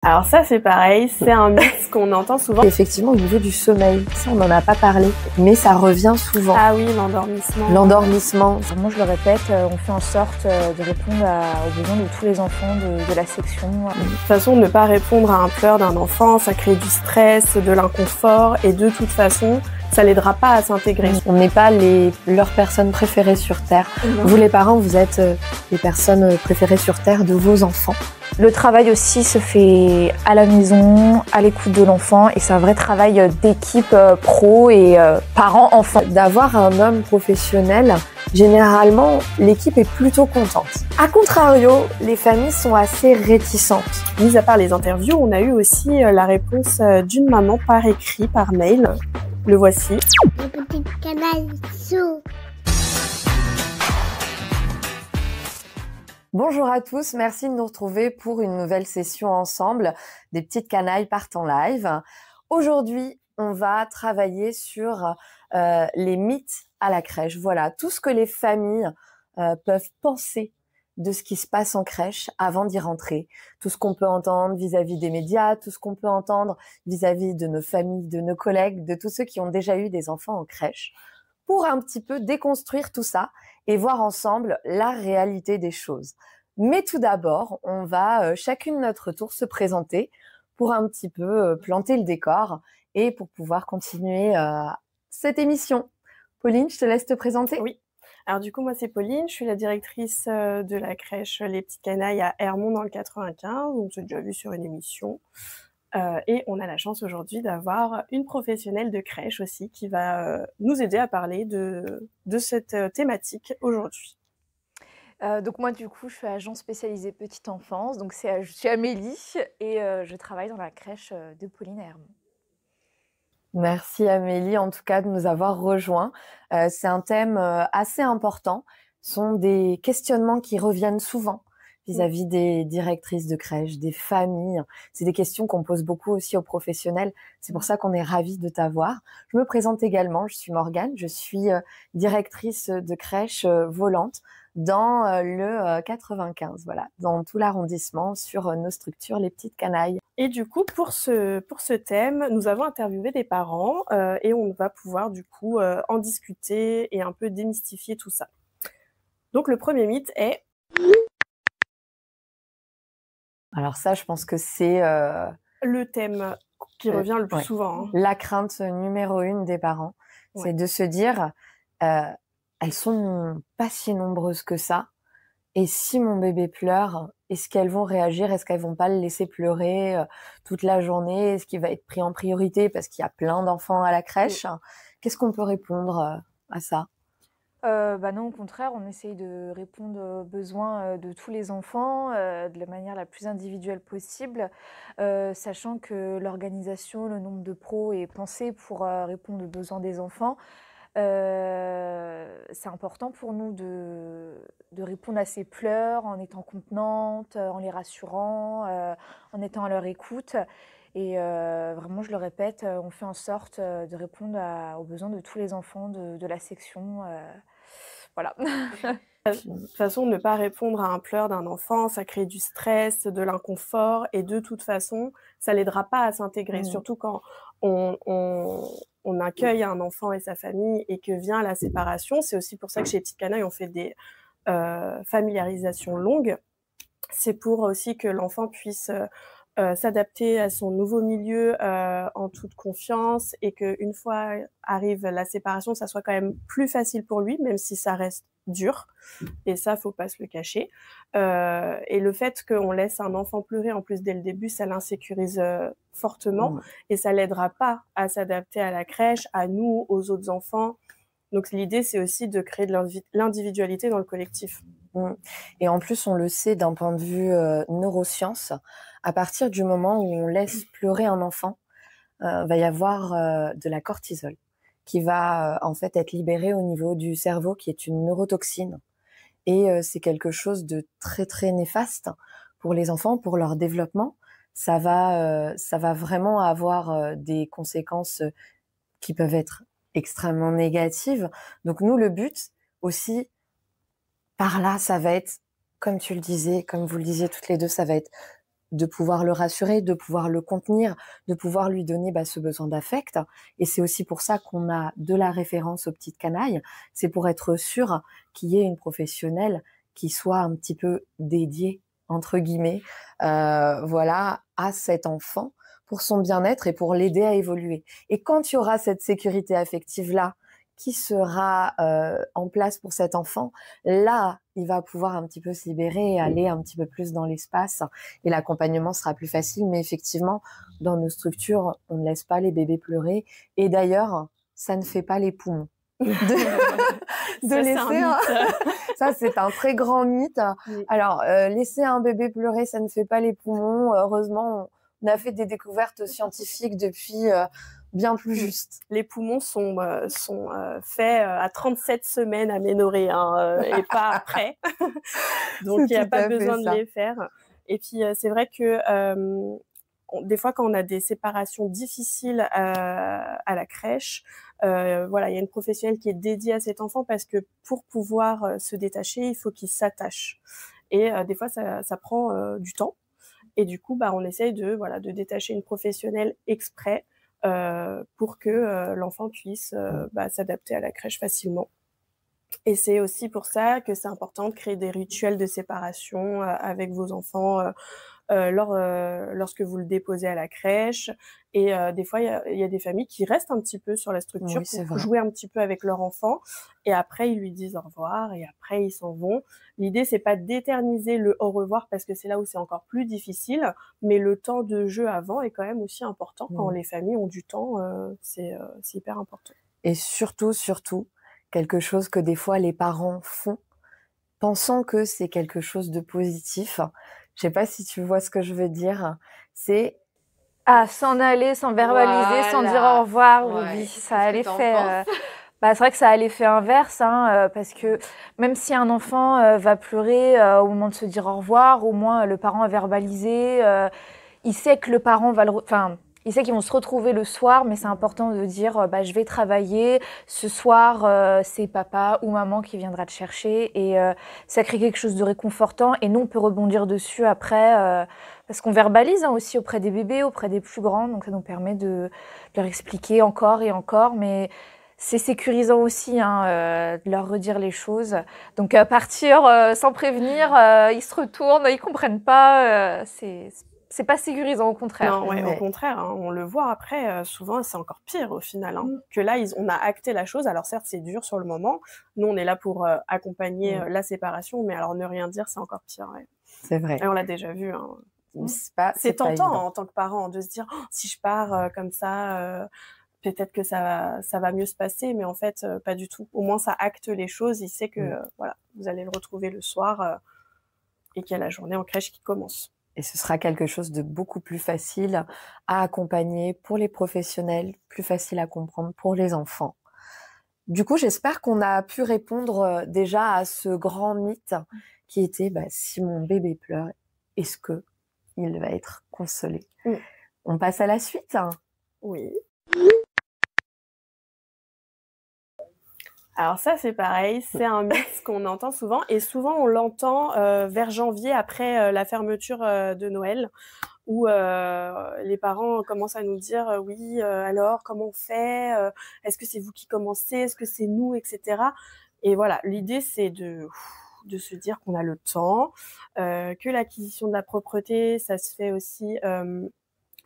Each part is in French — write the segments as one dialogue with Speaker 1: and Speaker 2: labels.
Speaker 1: Alors ça, c'est pareil, c'est un mythe qu'on entend souvent.
Speaker 2: Effectivement, au niveau du sommeil, ça on n'en a pas parlé, mais ça revient souvent.
Speaker 1: Ah oui, l'endormissement.
Speaker 2: L'endormissement.
Speaker 3: Moi, je le répète, on fait en sorte de répondre aux besoins de tous les enfants de la section.
Speaker 1: De toute façon, ne pas répondre à un pleur d'un enfant, ça crée du stress, de l'inconfort, et de toute façon, ça l'aidera pas à s'intégrer.
Speaker 2: On n'est pas leurs personnes préférées sur Terre. Vous les parents, vous êtes les personnes préférées sur Terre de vos enfants.
Speaker 3: Le travail aussi se fait à la maison, à l'écoute de l'enfant, et c'est un vrai travail d'équipe pro et parents-enfants.
Speaker 2: D'avoir un homme professionnel, généralement, l'équipe est plutôt contente. A contrario, les familles sont assez réticentes.
Speaker 1: Mis à part les interviews, on a eu aussi la réponse d'une maman par écrit, par mail. Le voici.
Speaker 4: Le petit canal sous.
Speaker 2: Bonjour à tous, merci de nous retrouver pour une nouvelle session ensemble des petites canailles partent en live. Aujourd'hui, on va travailler sur les mythes à la crèche. Voilà, tout ce que les familles peuvent penser de ce qui se passe en crèche avant d'y rentrer. Tout ce qu'on peut entendre vis-à-vis des médias, tout ce qu'on peut entendre vis-à-vis de nos familles, de nos collègues, de tous ceux qui ont déjà eu des enfants en crèche, pour un petit peu déconstruire tout ça et voir ensemble la réalité des choses. Mais tout d'abord, on va chacune notre tour se présenter pour un petit peu planter le décor et pour pouvoir continuer cette émission. Pauline, je te laisse te présenter.
Speaker 1: Oui. Alors du coup, moi c'est Pauline, je suis la directrice de la crèche Les Petites Canailles à Hermont dans le 95. On s'est déjà vu sur une émission. Et on a la chance aujourd'hui d'avoir une professionnelle de crèche aussi qui va nous aider à parler de cette thématique aujourd'hui.
Speaker 3: Donc moi, du coup, je suis agent spécialisé petite enfance. Donc je suis Amélie et je travaille dans la crèche de Pauline à Hermont.
Speaker 2: Merci Amélie, en tout cas, de nous avoir rejoints. C'est un thème assez important. Ce sont des questionnements qui reviennent souvent vis-à-vis des directrices de crèche, des familles. C'est des questions qu'on pose beaucoup aussi aux professionnels. C'est pour ça qu'on est ravis de t'avoir. Je me présente également, je suis Morgane, je suis directrice de crèche volante dans le 95, voilà, dans tout l'arrondissement, sur nos structures, les petites canailles.
Speaker 1: Et du coup, pour ce thème, nous avons interviewé des parents et on va pouvoir du coup en discuter et un peu démystifier tout ça. Donc le premier mythe est...
Speaker 2: Alors ça, je pense que c'est...
Speaker 1: le thème qui revient le plus souvent. Hein.
Speaker 2: La crainte numéro 1 des parents, c'est de se dire, elles sont pas si nombreuses que ça. Et si mon bébé pleure, est-ce qu'elles vont réagir? Est-ce qu'elles vont pas le laisser pleurer toute la journée? Est-ce qu'il va être pris en priorité parce qu'il y a plein d'enfants à la crèche? Qu'est-ce qu'on peut répondre à ça?
Speaker 3: Non, au contraire, on essaye de répondre aux besoins de tous les enfants de la manière la plus individuelle possible, sachant que l'organisation, le nombre de pros est pensé pour répondre aux besoins des enfants. C'est important pour nous de répondre à ces pleurs en étant contenante, en les rassurant, en étant à leur écoute. Et vraiment, je le répète, on fait en sorte de répondre aux besoins de tous les enfants de la section. Voilà.
Speaker 1: De toute façon, ne pas répondre à un pleur d'un enfant, ça crée du stress, de l'inconfort, et de toute façon, ça l'aidera pas à s'intégrer. Surtout quand on accueille un enfant et sa famille et que vient la séparation. C'est aussi pour ça que chez Petites Canailles, on fait des familiarisations longues. C'est pour aussi que l'enfant puisse s'adapter à son nouveau milieu en toute confiance et qu'une fois arrive la séparation, ça soit quand même plus facile pour lui, même si ça reste dur. Et ça, faut pas se le cacher. Et le fait qu'on laisse un enfant pleurer en plus dès le début, ça l'insécurise fortement et ça l'aidera pas à s'adapter à la crèche, à nous, aux autres enfants. Donc l'idée, c'est aussi de créer de l'individualité dans le collectif.
Speaker 2: Et en plus, on le sait d'un point de vue neurosciences, à partir du moment où on laisse pleurer un enfant, va y avoir de la cortisol qui va en fait être libérée au niveau du cerveau, qui est une neurotoxine. Et c'est quelque chose de très très néfaste pour les enfants, pour leur développement. Ça va vraiment avoir des conséquences qui peuvent être extrêmement négatives. Donc nous, le but aussi, par là, ça va être, comme tu le disais, comme vous le disiez toutes les deux, ça va être de pouvoir le rassurer, de pouvoir le contenir, de pouvoir lui donner ce besoin d'affect. Et c'est aussi pour ça qu'on a de la référence aux petites canailles. C'est pour être sûr qu'il y ait une professionnelle qui soit un petit peu dédiée, entre guillemets, voilà, à cet enfant pour son bien-être et pour l'aider à évoluer. Et quand il y aura cette sécurité affective-là qui sera en place pour cet enfant, là, il va pouvoir un petit peu se libérer et aller un petit peu plus dans l'espace et l'accompagnement sera plus facile. Mais effectivement, dans nos structures, on ne laisse pas les bébés pleurer. Et d'ailleurs, ça ne fait pas les poumons. De
Speaker 1: Ça,
Speaker 2: laisser ça, c'est un très grand mythe.
Speaker 1: Oui.
Speaker 2: Alors, laisser un bébé pleurer, ça ne fait pas les poumons. Heureusement, on a fait des découvertes scientifiques depuis bien plus juste.
Speaker 1: Les poumons sont faits à 37 semaines aménorrhées et pas après. Donc, il n'y a pas besoin de les faire. Et puis, c'est vrai que des fois, quand on a des séparations difficiles à la crèche, voilà, il y a une professionnelle qui est dédiée à cet enfant parce que pour pouvoir se détacher, il faut qu'il s'attache. Et des fois, ça prend du temps. Et du coup, on essaye de détacher une professionnelle exprès pour que l'enfant puisse s'adapter à la crèche facilement. Et c'est aussi pour ça que c'est important de créer des rituels de séparation avec vos enfants lorsque vous le déposez à la crèche. Et des fois, il y a des familles qui restent un petit peu sur la structure pour jouer un petit peu avec leur enfant. Et après, ils lui disent au revoir et après, ils s'en vont. L'idée, c'est pas d'éterniser le au revoir parce que c'est là où c'est encore plus difficile. Mais le temps de jeu avant est quand même aussi important. Quand les familles ont du temps, c'est hyper important.
Speaker 2: Et surtout, quelque chose que des fois les parents font, pensant que c'est quelque chose de positif. Je sais pas si tu vois ce que je veux dire. C'est
Speaker 3: s'en aller, sans verbaliser, sans dire au revoir. Oui, ça a l'effet. C'est vrai que ça a l'effet inverse, parce que même si un enfant va pleurer au moment de se dire au revoir, au moins le parent a verbalisé. Il sait que le parent va il sait qu'ils vont se retrouver le soir, mais c'est important de dire je vais travailler. Ce soir, c'est papa ou maman qui viendra te chercher. Et ça crée quelque chose de réconfortant. Et nous, on peut rebondir dessus après, parce qu'on verbalise aussi auprès des bébés, auprès des plus grands. Donc ça nous permet de leur expliquer encore et encore. Mais c'est sécurisant aussi de leur redire les choses. Donc partir sans prévenir, ils se retournent, ils comprennent pas. C'est pas sécurisant, au contraire.
Speaker 1: Non, au contraire, on le voit après, souvent c'est encore pire au final, que là on a acté la chose. Alors certes c'est dur sur le moment, nous on est là pour accompagner la séparation, mais alors ne rien dire c'est encore pire. Ouais.
Speaker 2: C'est vrai.
Speaker 1: Et on l'a déjà vu.
Speaker 2: C'est
Speaker 1: tentant en tant que parent de se dire si je pars comme ça, peut-être que ça va mieux se passer, mais en fait pas du tout. Au moins ça acte les choses, il sait que voilà, vous allez le retrouver le soir et qu'il y a la journée en crèche qui commence.
Speaker 2: Et ce sera quelque chose de beaucoup plus facile à accompagner pour les professionnels, plus facile à comprendre pour les enfants. Du coup, j'espère qu'on a pu répondre déjà à ce grand mythe qui était si mon bébé pleure, est-ce que il va être consolé? On passe à la suite.
Speaker 1: Oui. Alors ça, c'est pareil, c'est un mythe qu'on entend souvent et souvent on l'entend vers janvier après la fermeture de Noël où les parents commencent à nous dire oui, alors comment on fait, est-ce que c'est vous qui commencez, est-ce que c'est nous, etc. Et voilà, l'idée c'est de se dire qu'on a le temps, que l'acquisition de la propreté, ça se fait aussi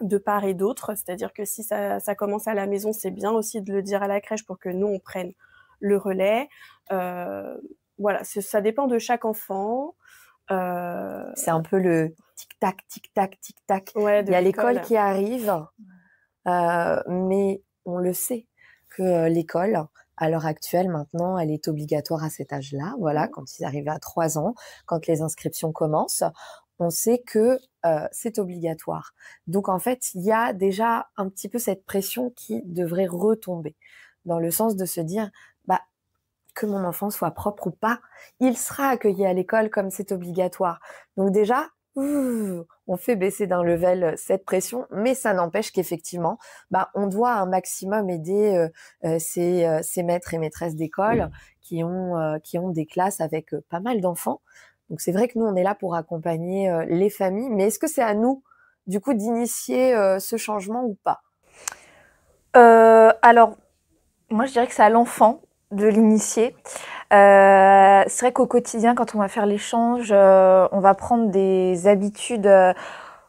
Speaker 1: de part et d'autre, c'est-à-dire que si ça commence à la maison, c'est bien aussi de le dire à la crèche pour que nous on prenne le relais. Voilà, ça dépend de chaque enfant.
Speaker 2: C'est un peu le tic-tac, tic-tac, tic-tac.
Speaker 1: Ouais,
Speaker 2: il y a l'école qui arrive, mais on le sait que l'école, à l'heure actuelle, maintenant, elle est obligatoire à cet âge-là. Voilà, quand ils arrivent à 3 ans, quand les inscriptions commencent, on sait que c'est obligatoire. Donc, en fait, il y a déjà un petit peu cette pression qui devrait retomber, dans le sens de se dire que mon enfant soit propre ou pas, il sera accueilli à l'école comme c'est obligatoire. Donc déjà, on fait baisser d'un level cette pression, mais ça n'empêche qu'effectivement, on doit un maximum aider ces maîtres et maîtresses d'école qui ont des classes avec pas mal d'enfants. Donc c'est vrai que nous, on est là pour accompagner les familles, mais est-ce que c'est à nous, du coup, d'initier ce changement ou pas?
Speaker 3: Alors, moi, je dirais que c'est à l'enfant de l'initier. C'est vrai qu'au quotidien, quand on va faire l'échange, on va prendre des habitudes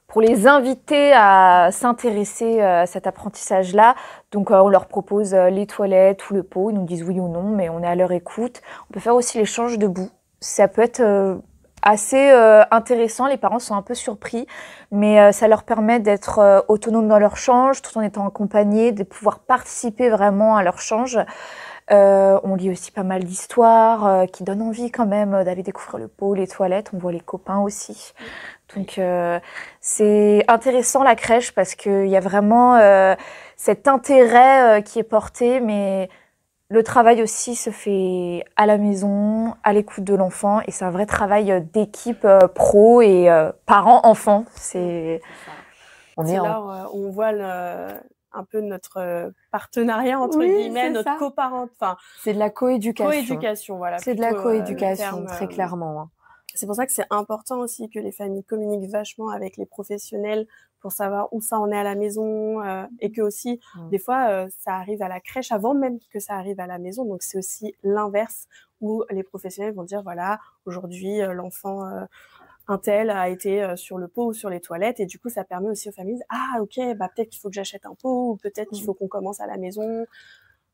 Speaker 3: pour les inviter à s'intéresser à cet apprentissage-là. Donc, on leur propose les toilettes ou le pot. Ils nous disent oui ou non, mais on est à leur écoute. On peut faire aussi l'échange debout. Ça peut être assez intéressant. Les parents sont un peu surpris, mais ça leur permet d'être autonomes dans leur change, tout en étant accompagnés, de pouvoir participer vraiment à leur change. On lit aussi pas mal d'histoires qui donnent envie quand même d'aller découvrir le pot, les toilettes. On voit les copains aussi. Donc c'est intéressant la crèche parce qu'il y a vraiment cet intérêt qui est porté, mais le travail aussi se fait à la maison, à l'écoute de l'enfant, et c'est un vrai travail d'équipe pro et parents-enfants.
Speaker 1: C'est là où on voit un peu notre partenariat, entre guillemets, notre coparent. Enfin,
Speaker 2: c'est de la coéducation.
Speaker 1: Coéducation, voilà.
Speaker 2: C'est de la coéducation, très clairement. Hein.
Speaker 1: C'est pour ça que c'est important aussi que les familles communiquent vachement avec les professionnels pour savoir où ça en est à la maison et que aussi, des fois, ça arrive à la crèche avant même que ça arrive à la maison. Donc, c'est aussi l'inverse où les professionnels vont dire, voilà, aujourd'hui, l'enfant un tel a été sur le pot ou sur les toilettes, et du coup ça permet aussi aux familles, ah ok, bah peut-être qu'il faut que j'achète un pot, ou peut-être qu'il faut qu'on commence à la maison,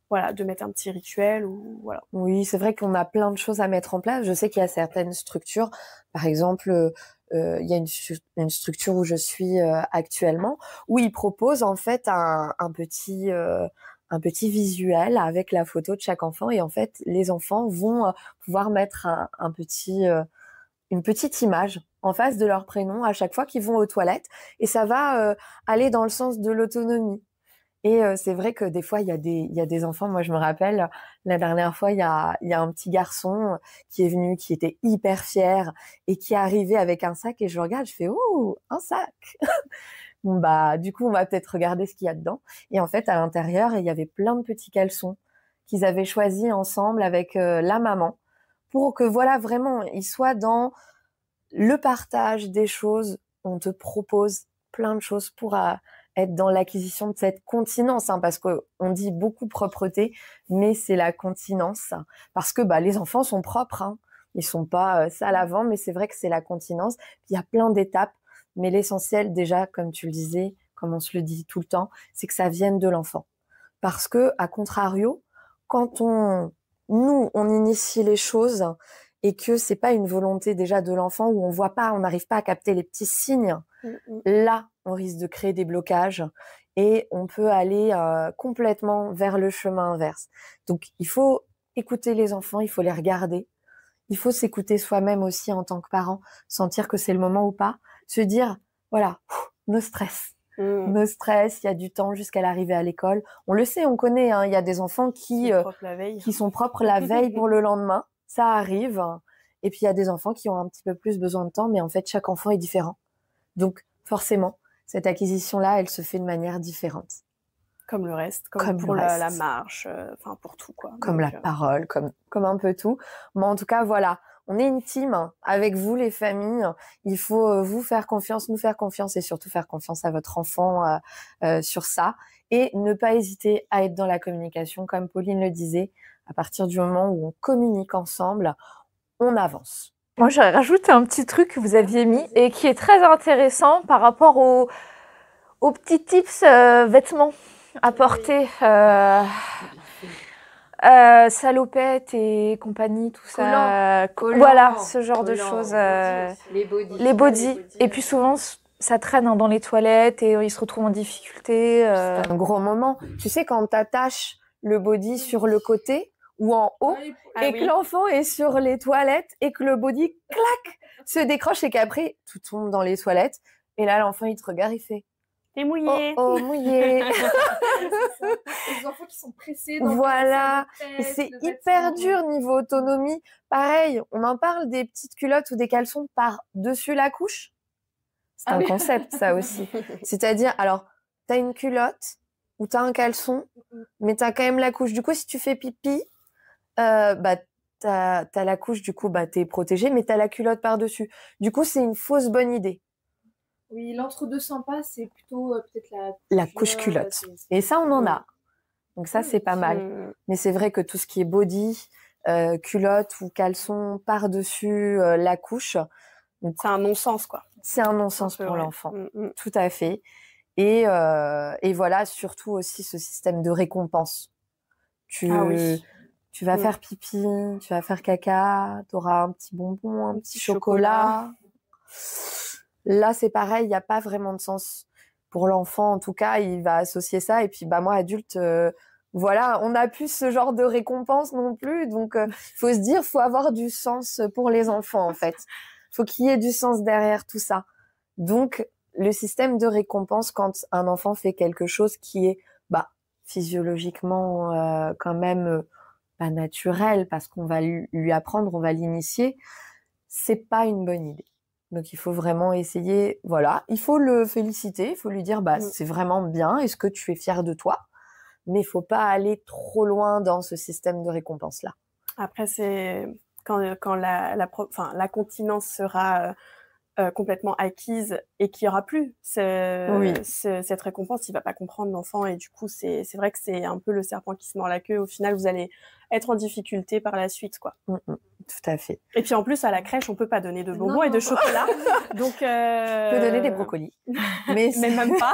Speaker 1: voilà, de mettre un petit rituel, ou voilà.
Speaker 2: Oui, c'est vrai qu'on a plein de choses à mettre en place. Je sais qu'il y a certaines structures, par exemple, il y a une structure où je suis actuellement, où ils proposent en fait un petit visuel avec la photo de chaque enfant, et en fait les enfants vont pouvoir mettre une petite image en face de leur prénom à chaque fois qu'ils vont aux toilettes, et ça va aller dans le sens de l'autonomie. Et c'est vrai que des fois, il y a des enfants, moi je me rappelle, la dernière fois, il y a un petit garçon qui est venu, qui était hyper fier et qui est arrivé avec un sac, et je regarde, je fais « Ouh, un sac !» Bon bah, du coup, on va peut-être regarder ce qu'il y a dedans. Et en fait, à l'intérieur, il y avait plein de petits caleçons qu'ils avaient choisis ensemble avec la maman, pour que voilà, vraiment, ils soient dans le partage des choses. On te propose plein de choses pour être dans l'acquisition de cette continence, hein, parce que on dit beaucoup propreté, mais c'est la continence, parce que bah les enfants sont propres, hein. Ils sont pas sales avant, mais c'est vrai que c'est la continence. Il y a plein d'étapes, mais l'essentiel déjà, comme tu le disais, comme on se le dit tout le temps, c'est que ça vienne de l'enfant. Parce que à contrario, quand on initie les choses et que c'est pas une volonté déjà de l'enfant, où on n'arrive pas à capter les petits signes, là, on risque de créer des blocages et on peut aller complètement vers le chemin inverse. Donc, il faut écouter les enfants, il faut les regarder. Il faut s'écouter soi-même aussi en tant que parent, sentir que c'est le moment ou pas, se dire, voilà, no stress. No stress, il y a du temps jusqu'à l'arrivée à l'école. On le sait, on connaît, hein, il y a des enfants qui sont propres la veille pour le lendemain. Ça arrive. Et puis, il y a des enfants qui ont un petit peu plus besoin de temps, mais en fait, chaque enfant est différent. Donc, forcément, cette acquisition-là, elle se fait de manière différente.
Speaker 1: Comme le reste, comme pour la marche, enfin pour tout, quoi.
Speaker 2: Comme la parole, comme un peu tout. Mais en tout cas, voilà, on est une team avec vous, les familles. Il faut vous faire confiance, nous faire confiance, et surtout faire confiance à votre enfant sur ça. Et ne pas hésiter à être dans la communication. Comme Pauline le disait, à partir du moment où on communique ensemble, on avance.
Speaker 3: Moi, j'aurais rajouté un petit truc que vous aviez mis et qui est très intéressant par rapport aux petits tips vêtements à porter. Salopettes et compagnie, tout ça. Voilà, ce genre de choses. Les bodys. Et puis souvent, ça traîne dans les toilettes et ils se retrouvent en difficulté.
Speaker 2: C'est un gros moment. Tu sais, quand t'attaches le body sur le côté ou en haut, et que l'enfant est sur les toilettes et que le body, clac, se décroche, et qu'après, tout tombe dans les toilettes. Et là, l'enfant, il te regarde, il fait «
Speaker 1: T'es mouillé !»
Speaker 2: Oh, mouillé.
Speaker 5: Les enfants qui sont pressés.
Speaker 2: Voilà. Et c'est hyper dur niveau autonomie. Pareil, on en parle des petites culottes ou des caleçons par-dessus la couche. C'est un concept, ça aussi. C'est-à-dire, alors, t'as une culotte ou t'as un caleçon, mais t'as quand même la couche. Du coup, si tu fais pipi, bah, t'as la couche, du coup, bah, t'es protégé, mais t'as la culotte par-dessus. Du coup, c'est une fausse bonne idée,
Speaker 5: Oui, l'entre-deux sympa, c'est plutôt peut-être
Speaker 2: la couche culotte. Et ça, on en a. Donc ça, c'est pas mal. Mais c'est vrai que tout ce qui est body, culotte ou caleçon par-dessus la couche,
Speaker 1: C'est un non-sens, quoi.
Speaker 2: c'est un non-sens
Speaker 1: Un peu,
Speaker 2: pour
Speaker 1: ouais.
Speaker 2: l'enfant. Tout à fait. Et voilà, surtout aussi ce système de récompense.
Speaker 1: Ah oui.
Speaker 2: Tu vas faire pipi, tu vas faire caca, tu auras un petit bonbon, un petit chocolat. Là, c'est pareil, il n'y a pas vraiment de sens. Pour l'enfant, en tout cas, il va associer ça. Et puis, bah, moi, adulte, voilà, on n'a plus ce genre de récompense non plus. Donc, faut se dire, faut avoir du sens pour les enfants, en fait. Faut qu'il y ait du sens derrière tout ça. Donc, le système de récompense, quand un enfant fait quelque chose qui est, bah, physiologiquement, quand même, pas naturel, parce qu'on va lui apprendre, on va l'initier, c'est pas une bonne idée. Donc, il faut vraiment essayer, voilà, il faut le féliciter, il faut lui dire, bah, c'est vraiment bien, est-ce que tu es fier de toi? Mais il faut pas aller trop loin dans ce système de récompense-là.
Speaker 1: Après, c'est quand la continence sera complètement acquise et qu'il n'y aura plus cette récompense, il va pas comprendre l'enfant et du coup, c'est vrai que c'est un peu le serpent qui se mord la queue. Au final, vous allez être en difficulté par la suite, quoi.
Speaker 2: Tout à fait.
Speaker 1: Et puis en plus, à la crèche, on peut pas donner de bonbons et de chocolat. Donc,
Speaker 2: on peut donner des brocolis.
Speaker 1: mais même pas.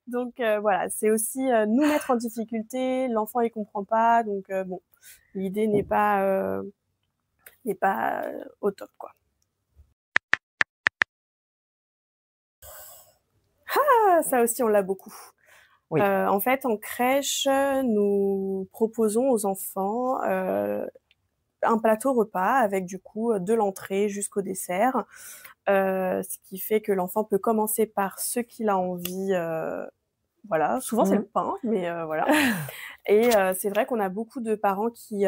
Speaker 1: Donc voilà, c'est aussi nous mettre en difficulté, l'enfant il comprend pas, donc bon, l'idée n'est pas au top, quoi. Ah, ça aussi on l'a beaucoup.
Speaker 2: Oui.
Speaker 1: En fait, en crèche, nous proposons aux enfants un plateau repas avec du coup de l'entrée jusqu'au dessert, ce qui fait que l'enfant peut commencer par ce qu'il a envie. Voilà, souvent c'est le pain, mais voilà. Et c'est vrai qu'on a beaucoup de parents qui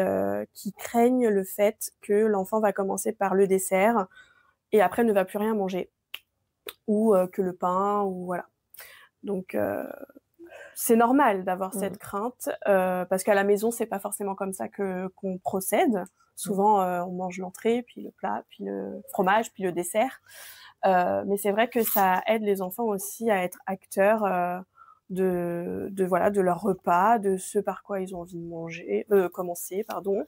Speaker 1: craignent le fait que l'enfant va commencer par le dessert et après ne va plus rien manger, ou que le pain, ou voilà. Donc c'est normal d'avoir cette crainte parce qu'à la maison c'est pas forcément comme ça qu'on procède. Souvent on mange l'entrée, puis le plat, puis le fromage, puis le dessert. Mais c'est vrai que ça aide les enfants aussi à être acteurs de leur repas, de ce par quoi ils ont envie de manger, commencer, pardon.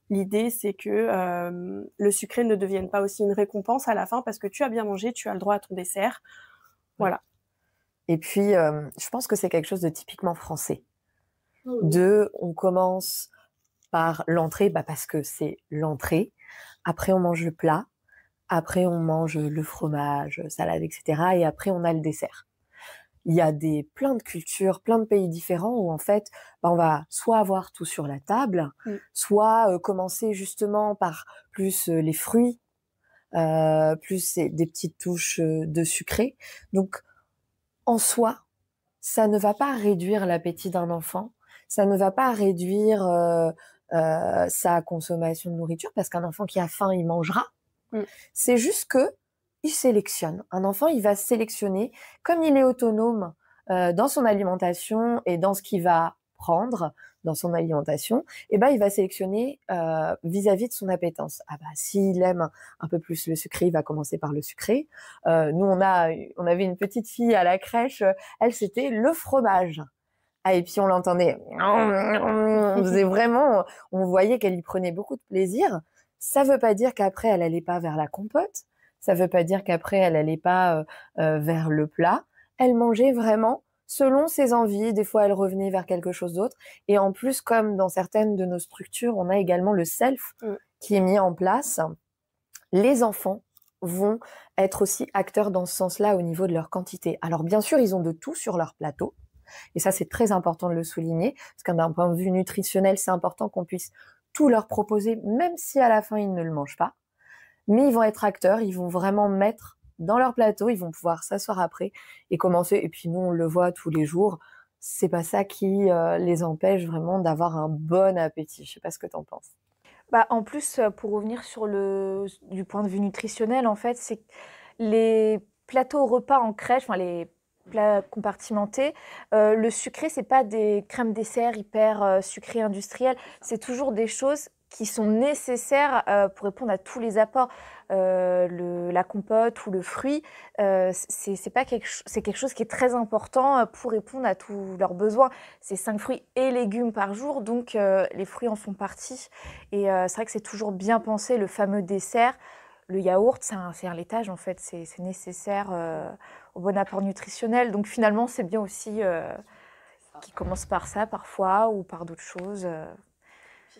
Speaker 1: L'idée, c'est que le sucré ne devienne pas aussi une récompense à la fin parce que tu as bien mangé, tu as le droit à ton dessert. Voilà.
Speaker 2: Et puis, je pense que c'est quelque chose de typiquement français. On commence par l'entrée, bah parce que c'est l'entrée. Après, on mange le plat. Après, on mange le fromage, salade, etc. Et après, on a le dessert. Il y a plein de cultures, plein de pays différents où en fait, bah, on va soit avoir tout sur la table, soit commencer justement par plus les fruits, plus des petites touches de sucré. Donc, en soi, ça ne va pas réduire l'appétit d'un enfant, ça ne va pas réduire sa consommation de nourriture, parce qu'un enfant qui a faim, il mangera. C'est juste que il sélectionne. Un enfant, il va sélectionner, comme il est autonome dans son alimentation et dans ce qu'il va prendre dans son alimentation, et ben il va sélectionner vis-à-vis de son appétence. Ah bah s'il aime un peu plus le sucré, il va commencer par le sucré. Nous on avait une petite fille à la crèche, elle c'était le fromage. Ah, et puis on l'entendait, on faisait vraiment, on voyait qu'elle y prenait beaucoup de plaisir. Ça veut pas dire qu'après elle allait pas vers la compote, ça veut pas dire qu'après elle allait pas vers le plat. Elle mangeait vraiment selon ses envies. Des fois elle revenait vers quelque chose d'autre. Et en plus, comme dans certaines de nos structures, on a également le self qui est mis en place. Les enfants vont être aussi acteurs dans ce sens-là au niveau de leur quantité. Alors bien sûr, ils ont de tout sur leur plateau. Et ça, c'est très important de le souligner, parce que d'un point de vue nutritionnel, c'est important qu'on puisse tout leur proposer, même si à la fin, ils ne le mangent pas. Mais ils vont être acteurs, ils vont vraiment mettre dans leur plateau, ils vont pouvoir s'asseoir après et commencer. Et puis nous, on le voit tous les jours, c'est pas ça qui les empêche vraiment d'avoir un bon appétit. Je sais pas ce que tu en penses.
Speaker 3: Bah, en plus, pour revenir sur du point de vue nutritionnel, en fait, c'est que les plateaux repas en crèche, enfin plats compartimentés. Le sucré, c'est pas des crèmes dessert hyper sucrées industrielles. C'est toujours des choses qui sont nécessaires pour répondre à tous les apports. La compote ou le fruit, c'est pas c'est quelque chose qui est très important pour répondre à tous leurs besoins. C'est 5 fruits et légumes par jour, donc les fruits en font partie. Et c'est vrai que c'est toujours bien pensé, le fameux dessert. Le yaourt, c'est un laitage en fait, c'est nécessaire au bon apport nutritionnel. Donc finalement, c'est bien aussi qu'ils commencent par ça parfois ou par d'autres choses.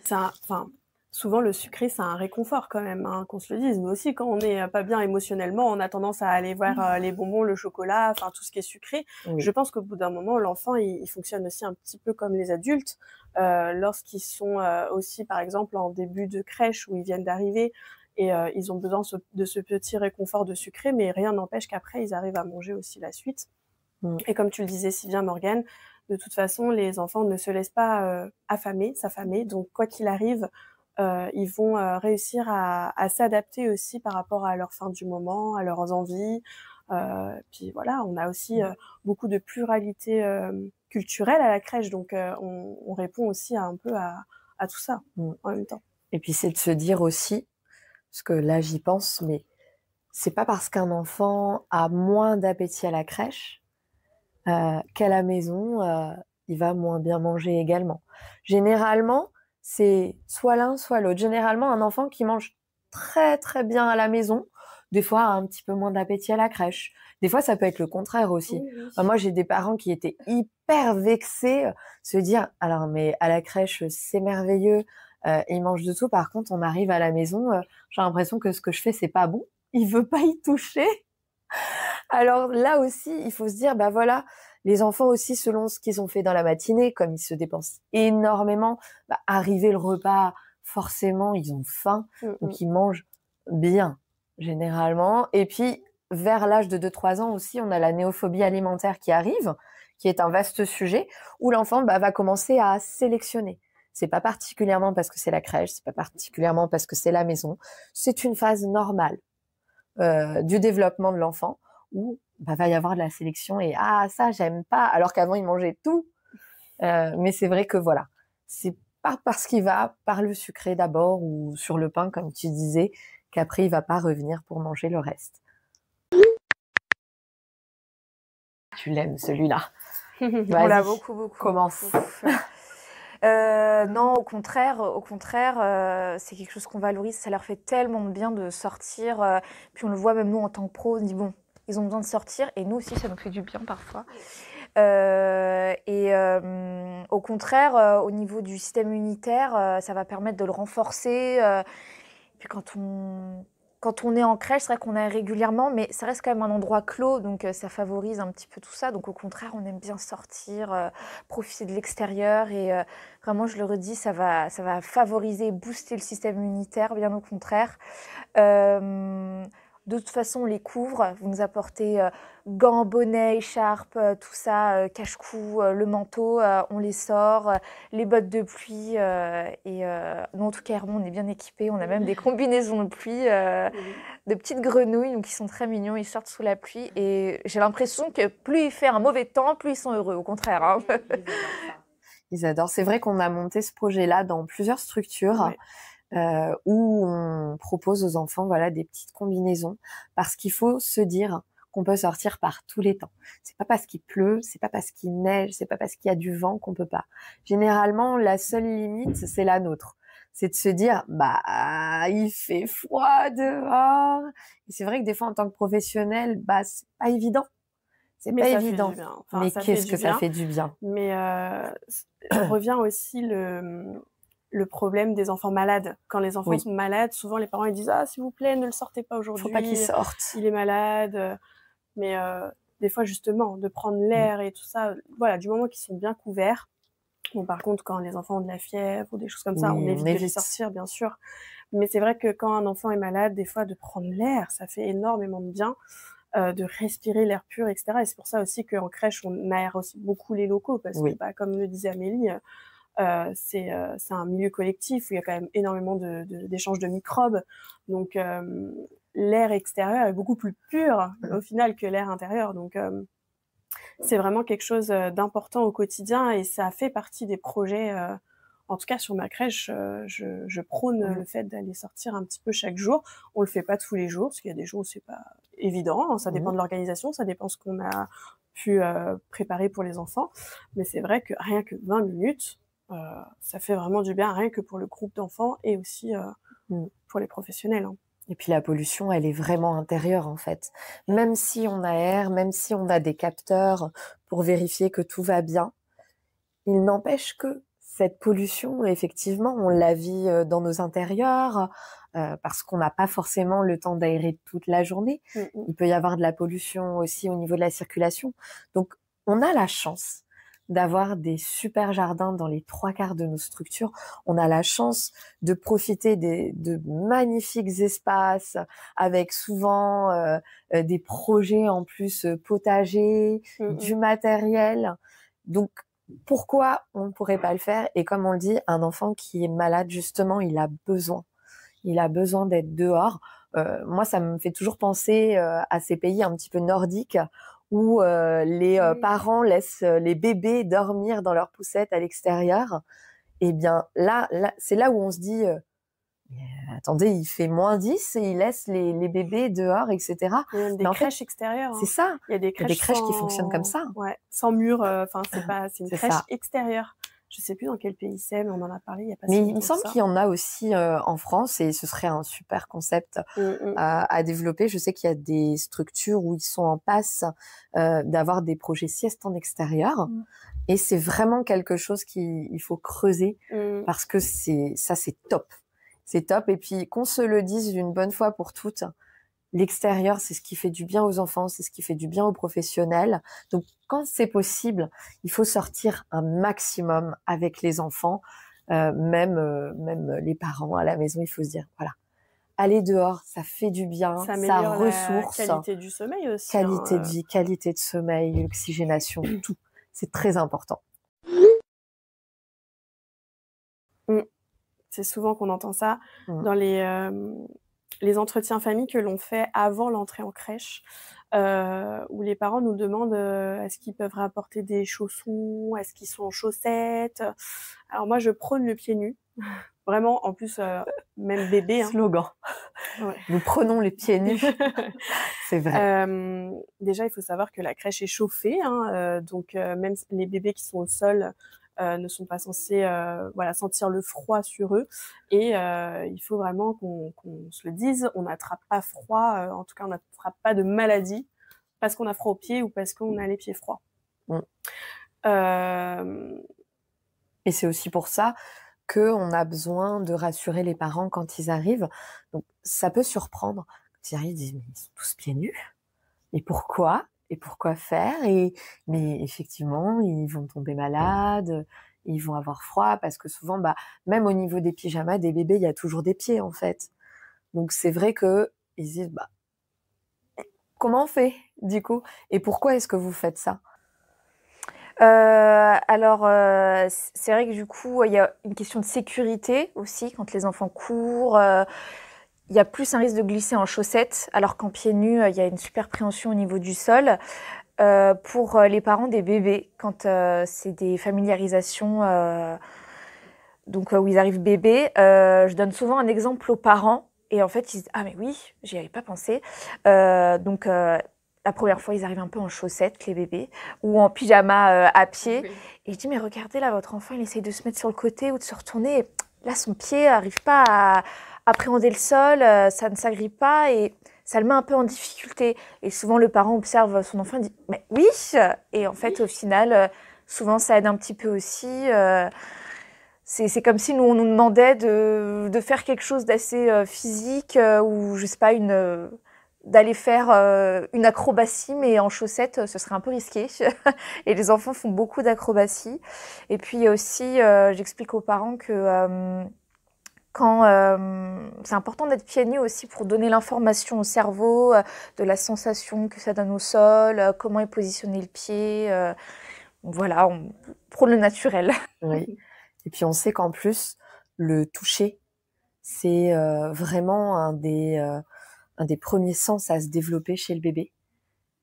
Speaker 1: Enfin, souvent le sucré, c'est un réconfort quand même, hein, qu'on se le dise. Mais aussi quand on n'est pas bien émotionnellement, on a tendance à aller voir les bonbons, le chocolat, enfin tout ce qui est sucré.
Speaker 2: Oui.
Speaker 1: Je pense qu'au bout d'un moment, l'enfant, il fonctionne aussi un petit peu comme les adultes. Lorsqu'ils sont aussi, par exemple, en début de crèche où ils viennent d'arriver et ils ont besoin de ce petit réconfort de sucré, mais rien n'empêche qu'après, ils arrivent à manger aussi la suite. Et comme tu le disais si bien, Morgane, de toute façon, les enfants ne se laissent pas s'affamer. Donc, quoi qu'il arrive, ils vont réussir à s'adapter aussi par rapport à leur faim du moment, à leurs envies. Puis voilà, on a aussi beaucoup de pluralité culturelle à la crèche, donc on répond aussi un peu à tout ça en même temps.
Speaker 2: Et puis c'est de se dire aussi, parce que là j'y pense, mais c'est pas parce qu'un enfant a moins d'appétit à la crèche qu'à la maison, il va moins bien manger également. Généralement, c'est soit l'un, soit l'autre. Généralement, un enfant qui mange très très bien à la maison, des fois a un petit peu moins d'appétit à la crèche. Des fois, ça peut être le contraire aussi.
Speaker 1: Oui.
Speaker 2: Moi, j'ai des parents qui étaient hyper vexés, se dire, alors mais à la crèche, c'est merveilleux, ils mangent de tout. Par contre, on arrive à la maison, j'ai l'impression que ce que je fais, c'est pas bon. Il veut pas y toucher. Alors là aussi, il faut se dire, bah voilà, les enfants aussi, selon ce qu'ils ont fait dans la matinée, comme ils se dépensent énormément, arriver le repas, forcément, ils ont faim, donc ils mangent bien, généralement. Et puis, vers l'âge de 2-3 ans aussi, on a la néophobie alimentaire qui arrive, qui est un vaste sujet, où l'enfant va commencer à sélectionner. C'est pas particulièrement parce que c'est la crèche, c'est pas particulièrement parce que c'est la maison, c'est une phase normale du développement de l'enfant, où va y avoir de la sélection et ça j'aime pas, alors qu'avant il mangeait tout. Mais c'est vrai que voilà, c'est pas parce qu'il va par le sucré d'abord ou sur le pain comme tu disais qu'après il va pas revenir pour manger le reste. Tu l'aimes celui-là?
Speaker 3: On l'a beaucoup.
Speaker 2: Commence.
Speaker 3: Non, au contraire, c'est quelque chose qu'on valorise. Ça leur fait tellement de bien de sortir. Puis on le voit même nous en tant que pros, on se dit bon, ils ont besoin de sortir et nous aussi ça nous fait du bien parfois. Au contraire, au niveau du système immunitaire, ça va permettre de le renforcer. Puis quand on est en crèche, c'est vrai qu'on est régulièrement, mais ça reste quand même un endroit clos, donc ça favorise un petit peu tout ça. Donc au contraire, on aime bien sortir, profiter de l'extérieur et vraiment, je le redis, ça va favoriser, booster le système immunitaire, bien au contraire. De toute façon, on les couvre. Vous nous apportez gants, bonnets, écharpes, tout ça, cache-cou, le manteau, on les sort, les bottes de pluie. Nous, en tout cas, Hermon, on est bien équipés. On a même des combinaisons de pluie, de petites grenouilles, donc ils sont très mignons. Ils sortent sous la pluie. Et j'ai l'impression que plus il fait un mauvais temps, plus ils sont heureux. Au contraire. Hein.
Speaker 2: Ils adorent. C'est vrai qu'on a monté ce projet-là dans plusieurs structures.
Speaker 1: Ouais.
Speaker 2: Où on propose aux enfants des petites combinaisons, parce qu'il faut se dire qu'on peut sortir par tous les temps. C'est pas parce qu'il pleut, c'est pas parce qu'il neige, c'est pas parce qu'il y a du vent qu'on peut pas. Généralement, la seule limite, c'est la nôtre. C'est de se dire, il fait froid dehors. Et c'est vrai que des fois, en tant que professionnel, c'est pas évident. C'est pas évident.
Speaker 1: Enfin,
Speaker 2: mais qu'est-ce que ça fait du bien?
Speaker 1: Mais revient aussi le problème des enfants malades. Quand les enfants sont malades, souvent les parents ils disent s'il vous plaît, ne le sortez pas aujourd'hui.
Speaker 2: Faut pas qu'il sorte.
Speaker 1: Il est malade. Mais des fois justement, de prendre l'air et tout ça, voilà, du moment qu'ils sont bien couverts. Bon, par contre, quand les enfants ont de la fièvre ou des choses comme ça, on évite de les sortir, bien sûr. Mais c'est vrai que quand un enfant est malade, des fois de prendre l'air, ça fait énormément de bien. De respirer l'air pur, etc. Et c'est pour ça aussi qu'en crèche, on aère aussi beaucoup les locaux, parce que, comme le disait Amélie, c'est un milieu collectif où il y a quand même énormément d'échanges de microbes. Donc, l'air extérieur est beaucoup plus pur au final que l'air intérieur. Donc, C'est vraiment quelque chose, d'important au quotidien et ça fait partie des projets, en tout cas sur ma crèche, je prône, le fait d'aller sortir un petit peu chaque jour. On le fait pas tous les jours, parce qu'il y a des jours où c'est pas évident, hein, ça dépend de l'organisation, ça dépend ce qu'on a pu, préparer pour les enfants. Mais c'est vrai que rien que 20 minutes, heu, ça fait vraiment du bien, rien que pour le groupe d'enfants et aussi, pour les professionnels, hein.
Speaker 2: Et puis la pollution, elle est vraiment intérieure en fait. Même si on aère, même si on a des capteurs pour vérifier que tout va bien, il n'empêche que cette pollution, effectivement, on la vit dans nos intérieurs parce qu'on n'a pas forcément le temps d'aérer toute la journée.
Speaker 1: Mmh mh.
Speaker 2: Il peut y avoir de la pollution aussi au niveau de la circulation. Donc, on a la chance d'avoir des super jardins dans les 3/4 de nos structures. On a la chance de profiter de magnifiques espaces avec souvent des projets en plus potagers,
Speaker 1: Mmh
Speaker 2: du
Speaker 1: mh.
Speaker 2: matériel. Donc, pourquoi on ne pourrait pas le faire? Et comme on le dit, un enfant qui est malade, justement, il a besoin d'être dehors. Moi, ça me fait toujours penser à ces pays un petit peu nordiques où les
Speaker 1: Oui.
Speaker 2: parents laissent les bébés dormir dans leur poussette à l'extérieur. Eh bien, là, c'est là où on se dit, attendez, il fait -10 et ils laissent les bébés dehors, etc.
Speaker 1: Il y a même des
Speaker 2: Mais en fait,
Speaker 1: crèches extérieures,
Speaker 2: c'est
Speaker 1: hein.
Speaker 2: ça.
Speaker 1: Il y a des
Speaker 2: Il y a des
Speaker 1: crèches
Speaker 2: crèches qui fonctionnent comme
Speaker 1: sans
Speaker 2: ça.
Speaker 1: ouais, sans mur, enfin c'est une
Speaker 2: C'est
Speaker 1: crèche
Speaker 2: ça.
Speaker 1: extérieure. Je sais plus dans quel pays c'est, mais on en a parlé il y a pas
Speaker 2: Mais
Speaker 1: si
Speaker 2: il me
Speaker 1: longtemps que
Speaker 2: semble
Speaker 1: ça.
Speaker 2: qu'il y en a aussi en France et ce serait un super concept
Speaker 1: Mmh mh.
Speaker 2: à développer. Je sais qu'il y a des structures où ils sont en passe d'avoir des projets sieste en extérieur. Et c'est vraiment quelque chose qu'il faut creuser
Speaker 1: Mmh.
Speaker 2: parce que c'est top. C'est top. Et puis qu'on se le dise une bonne fois pour toutes, l'extérieur, c'est ce qui fait du bien aux enfants, c'est ce qui fait du bien aux professionnels. Donc, quand c'est possible, il faut sortir un maximum avec les enfants, même les parents à la maison. Il faut se dire, voilà, aller dehors, ça fait du bien,
Speaker 1: Ça
Speaker 2: ça
Speaker 1: améliore la
Speaker 2: ressource,
Speaker 1: qualité du sommeil aussi,
Speaker 2: qualité de
Speaker 1: hein,
Speaker 2: vie, qualité de sommeil, l'oxygénation, tout. C'est très important.
Speaker 1: Mmh. C'est souvent qu'on entend ça
Speaker 2: Mmh.
Speaker 1: dans les entretiens famille que l'on fait avant l'entrée en crèche, où les parents nous demandent, est-ce qu'ils peuvent rapporter des chaussons? Est-ce qu'ils sont en chaussettes? Alors moi, je prône le pieds nus. Vraiment, en plus, même bébé, hein.
Speaker 2: Slogan.
Speaker 1: Ouais.
Speaker 2: Nous prenons les pieds nus. C'est vrai.
Speaker 1: Déjà, il faut savoir que la crèche est chauffée, hein, donc même les bébés qui sont au sol, ne sont pas censés, voilà, sentir le froid sur eux et il faut vraiment qu'on se le dise, on n'attrape pas froid, en tout cas, on n'attrape pas de maladie parce qu'on a froid aux pieds ou parce qu'on a les pieds froids.
Speaker 2: Mmh.
Speaker 1: Hem,
Speaker 2: Et c'est aussi pour ça qu'on a besoin de rassurer les parents quand ils arrivent. Donc, ça peut surprendre. Quand ils arrivent, ils disent: «Mais ils sont tous pieds nus? Et pourquoi? Et pourquoi faire?» Mais effectivement, ils vont tomber malades, ils vont avoir froid parce que souvent, bah, même au niveau des pyjamas des bébés, il y a toujours des pieds, en fait. Donc c'est vrai qu'ils se disent: «Bah, comment on fait, du coup? Et pourquoi est-ce que vous faites ça?»
Speaker 3: Alors, c'est vrai que du coup, il y a une question de sécurité aussi quand les enfants courent, il y a plus un risque de glisser en chaussettes, alors qu'en pieds nus, il y a une super préhension au niveau du sol. Pour, les parents des bébés, quand, c'est des familiarisations, donc où ils arrivent bébés, je donne souvent un exemple aux parents et en fait, ils disent: «Ah mais oui, j'y avais pas pensé». Donc la première fois, ils arrivent un peu en chaussettes, les bébés, ou en pyjama, à pied.
Speaker 5: Oui.
Speaker 3: Et je dis: «Mais regardez là, votre enfant, il essaye de se mettre sur le côté ou de se retourner et là, son pied arrive pas à appréhender le sol, ça ne s'agrippe pas et ça le met un peu en difficulté». Et souvent, le parent observe son enfant et dit: «Mais oui!» Et en fait, au final, souvent, ça aide un petit peu aussi, c'est comme si nous, on nous demandait de faire quelque chose d'assez, physique, ou je sais pas, d'aller faire, une acrobatie, mais en chaussettes, ce serait un peu risqué. Et les enfants font beaucoup d'acrobaties. Et puis il y a aussi, j'explique aux parents que, quand, c'est important d'être pieds nus aussi pour donner l'information au cerveau, de la sensation que ça donne au sol, comment est positionné le pied, voilà, on prône le naturel.
Speaker 2: Oui. Et puis on sait qu'en plus, le toucher, c'est vraiment un des premiers sens à se développer chez le bébé.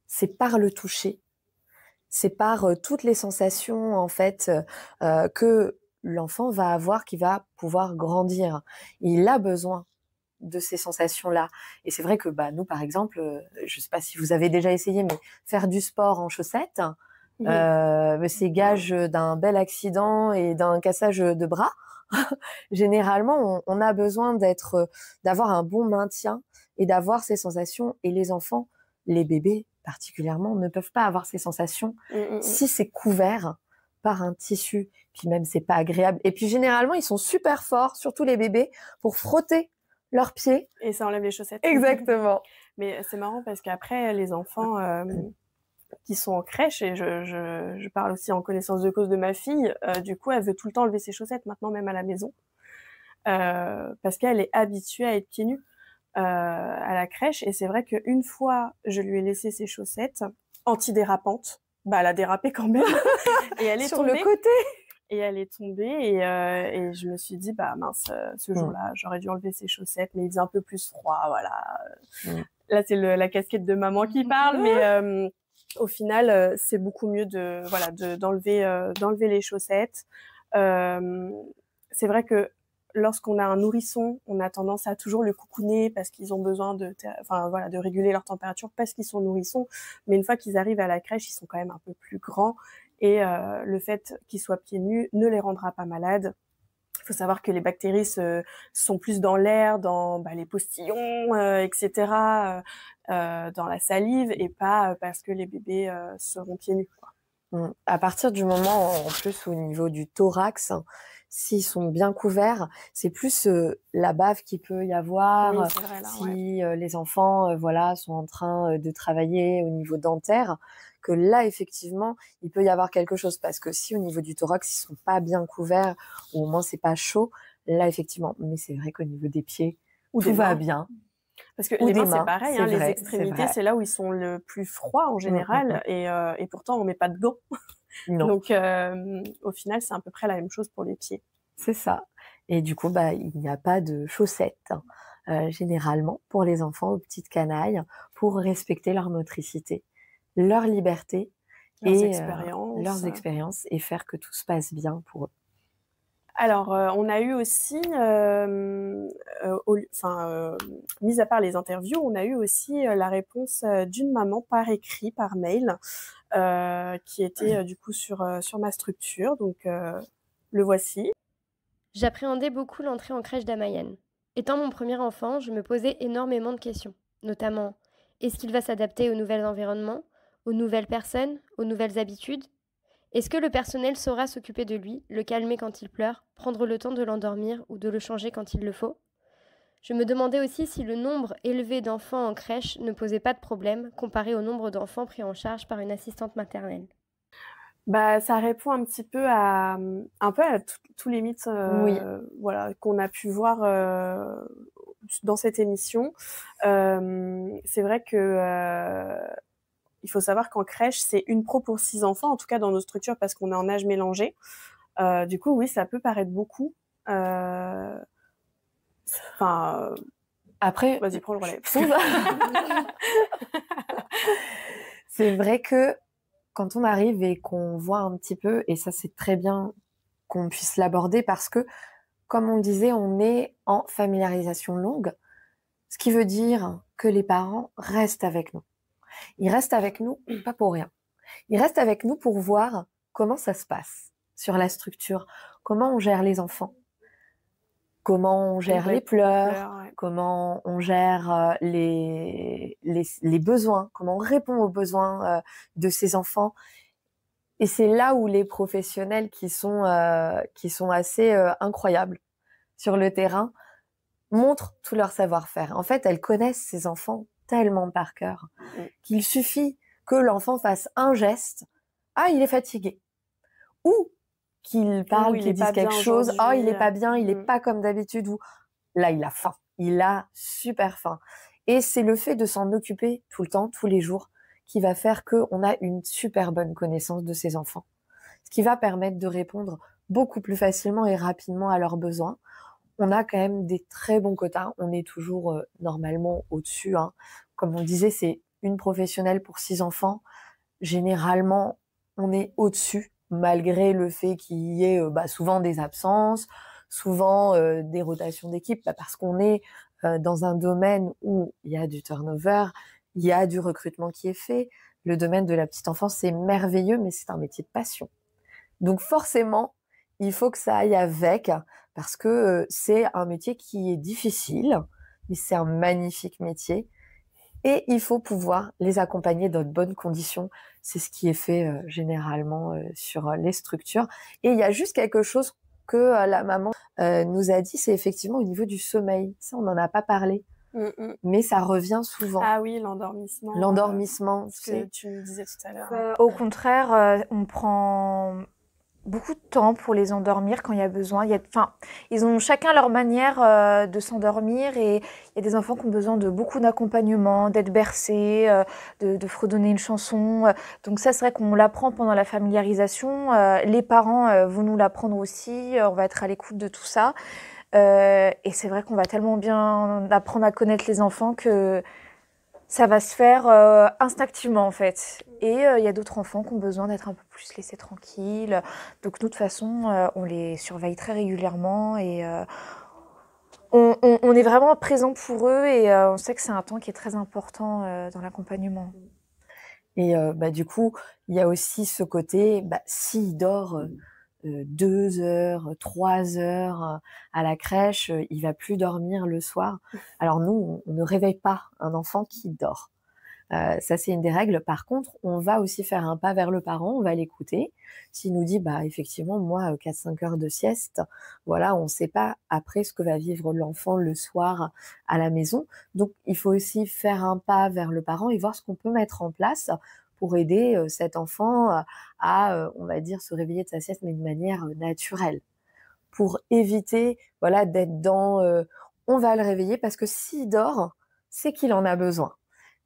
Speaker 2: C'est par le toucher c'est par toutes les sensations en fait que l'enfant va avoir qui va pouvoir grandir. Il a besoin de ces sensations-là. Et c'est vrai que nous, par exemple, je ne sais pas si vous avez déjà essayé, mais faire du sport en chaussettes, c'est gage d'un bel accident et d'un cassage de bras. Généralement, on a besoin d'avoir un bon maintien et d'avoir ces sensations. Et les enfants, les bébés particulièrement, ne peuvent pas avoir ces sensations si c'est couvert par un tissu. Puis même, c'est pas agréable. Et puis généralement, ils sont super forts, surtout les bébés, pour frotter leurs pieds.
Speaker 1: Et ça enlève les chaussettes.
Speaker 2: Exactement.
Speaker 1: Mais c'est marrant parce qu'après, les enfants qui sont en crèche, et je parle aussi en connaissance de cause de ma fille, du coup, elle veut tout le temps enlever ses chaussettes, maintenant même à la maison, parce qu'elle est habituée à être pieds nus à la crèche. Et c'est vrai qu'une fois, je lui ai laissé ses chaussettes antidérapantes, elle a dérapé quand même. Et elle est
Speaker 2: sur
Speaker 1: tombée.
Speaker 2: Le côté.
Speaker 1: Et elle est tombée et je me suis dit, mince, ce jour-là, j'aurais dû enlever ses chaussettes, mais il faisait un peu plus froid, voilà. Là, c'est la casquette de maman qui parle, mais au final, c'est beaucoup mieux d'enlever les chaussettes. C'est vrai que lorsqu'on a un nourrisson, on a tendance à toujours le coucouner parce qu'ils ont besoin de réguler leur température parce qu'ils sont nourrissons. Mais une fois qu'ils arrivent à la crèche, ils sont quand même un peu plus grands. Et le fait qu'ils soient pieds nus ne les rendra pas malades. Il faut savoir que les bactéries sont plus dans l'air, dans les postillons, etc., dans la salive, et pas parce que les bébés seront pieds nus, quoi.
Speaker 2: À partir du moment, en plus, au niveau du thorax, s'ils sont bien couverts, c'est plus la bave qu'il peut y avoir.
Speaker 1: Oui, c'est vrai, là,
Speaker 2: si les enfants sont en train de travailler au niveau dentaire, que là, effectivement, il peut y avoir quelque chose. Parce que si au niveau du thorax, ils sont pas bien couverts, ou au moins c'est pas chaud, là, effectivement. Mais c'est vrai qu'au niveau des pieds, tout va bien.
Speaker 1: Parce que les mains, c'est pareil, les extrémités, c'est là où ils sont le plus froids en général, et pourtant on met pas de gants.
Speaker 2: Non.
Speaker 1: Donc au final, c'est à peu près la même chose pour les pieds.
Speaker 2: C'est ça. Et du coup, il n'y a pas de chaussettes, généralement, pour les enfants aux petites canailles, pour respecter leur motricité, leur liberté leurs expériences et faire que tout se passe bien pour eux.
Speaker 1: Alors, on a eu aussi, mis à part les interviews, on a eu aussi la réponse d'une maman par écrit, par mail, qui était du coup sur ma structure. Donc, le voici.
Speaker 6: J'appréhendais beaucoup l'entrée en crèche d'Amayen. Étant mon premier enfant, je me posais énormément de questions, notamment est-ce qu'il va s'adapter aux nouveaux environnements, aux nouvelles personnes, aux nouvelles habitudes? Est-ce que le personnel saura s'occuper de lui, le calmer quand il pleure, prendre le temps de l'endormir ou de le changer quand il le faut? Je me demandais aussi si le nombre élevé d'enfants en crèche ne posait pas de problème comparé au nombre d'enfants pris en charge par une assistante maternelle.
Speaker 1: Ça répond un petit peu à tous les mythes qu'on a pu voir dans cette émission. C'est vrai que il faut savoir qu'en crèche, c'est 1 pro pour 6 enfants, en tout cas dans nos structures, parce qu'on est en âge mélangé. Du coup, oui, ça peut paraître beaucoup.
Speaker 2: Après,
Speaker 1: vas-y, prends le relais.
Speaker 2: C'est vrai que quand on arrive et qu'on voit un petit peu, et ça c'est très bien qu'on puisse l'aborder parce que, comme on disait, on est en familiarisation longue, ce qui veut dire que les parents restent avec nous. Ils restent avec nous, pas pour rien. Ils restent avec nous pour voir comment ça se passe sur la structure, comment on gère les enfants, comment on gère les pleurs, comment on gère les besoins, comment on répond aux besoins de ces enfants. Et c'est là où les professionnels qui sont assez incroyables sur le terrain montrent tout leur savoir-faire. En fait, elles connaissent ces enfants tellement par cœur qu'il suffit que l'enfant fasse un geste, il est fatigué, ou qu'il parle, qu'il dise quelque chose, il est pas bien, il est pas comme d'habitude, ou là il a faim, il a super faim. Et c'est le fait de s'en occuper tout le temps, tous les jours, qui va faire qu'on a une super bonne connaissance de ces enfants, ce qui va permettre de répondre beaucoup plus facilement et rapidement à leurs besoins. On a quand même des très bons quotas, on est toujours normalement au-dessus. Comme on disait, c'est 1 professionnelle pour 6 enfants. Généralement, on est au-dessus, malgré le fait qu'il y ait souvent des absences, souvent des rotations d'équipe, parce qu'on est dans un domaine où il y a du turnover, il y a du recrutement qui est fait. Le domaine de la petite enfance, c'est merveilleux, mais c'est un métier de passion. Donc forcément, il faut que ça aille avec, parce que c'est un métier qui est difficile, mais c'est un magnifique métier. Et il faut pouvoir les accompagner dans de bonnes conditions. C'est ce qui est fait généralement sur les structures. Et il y a juste quelque chose que la maman nous a dit, c'est effectivement au niveau du sommeil. Ça, on n'en a pas parlé, mais ça revient souvent.
Speaker 1: Ah oui, l'endormissement.
Speaker 2: L'endormissement,
Speaker 1: Ce que tu me disais tout à l'heure.
Speaker 3: Au contraire, on prend beaucoup de temps pour les endormir quand il y a besoin. Ils ont chacun leur manière de s'endormir et il y a des enfants qui ont besoin de beaucoup d'accompagnement, d'être bercés, de fredonner une chanson. Donc ça, c'est vrai qu'on l'apprend pendant la familiarisation. Les parents vont nous l'apprendre aussi. On va être à l'écoute de tout ça. Et c'est vrai qu'on va tellement bien apprendre à connaître les enfants que ça va se faire instinctivement en fait. Et il y a d'autres enfants qui ont besoin d'être un peu plus laissés tranquilles. Donc nous, de toute façon, on les surveille très régulièrement et on est vraiment présent pour eux et on sait que c'est un temps qui est très important dans l'accompagnement.
Speaker 2: Et du coup, il y a aussi ce côté, s'il dort 2 heures, 3 heures à la crèche, il va plus dormir le soir. Alors nous, on ne réveille pas un enfant qui dort. Ça, c'est une des règles. Par contre, on va aussi faire un pas vers le parent, on va l'écouter. S'il nous dit, effectivement, moi, 4-5 heures de sieste, voilà, on ne sait pas après ce que va vivre l'enfant le soir à la maison. Donc, il faut aussi faire un pas vers le parent et voir ce qu'on peut mettre en place pour aider cet enfant à, on va dire, se réveiller de sa sieste, mais de manière naturelle. Pour éviter, d'être dans on va le réveiller parce que s'il dort, c'est qu'il en a besoin.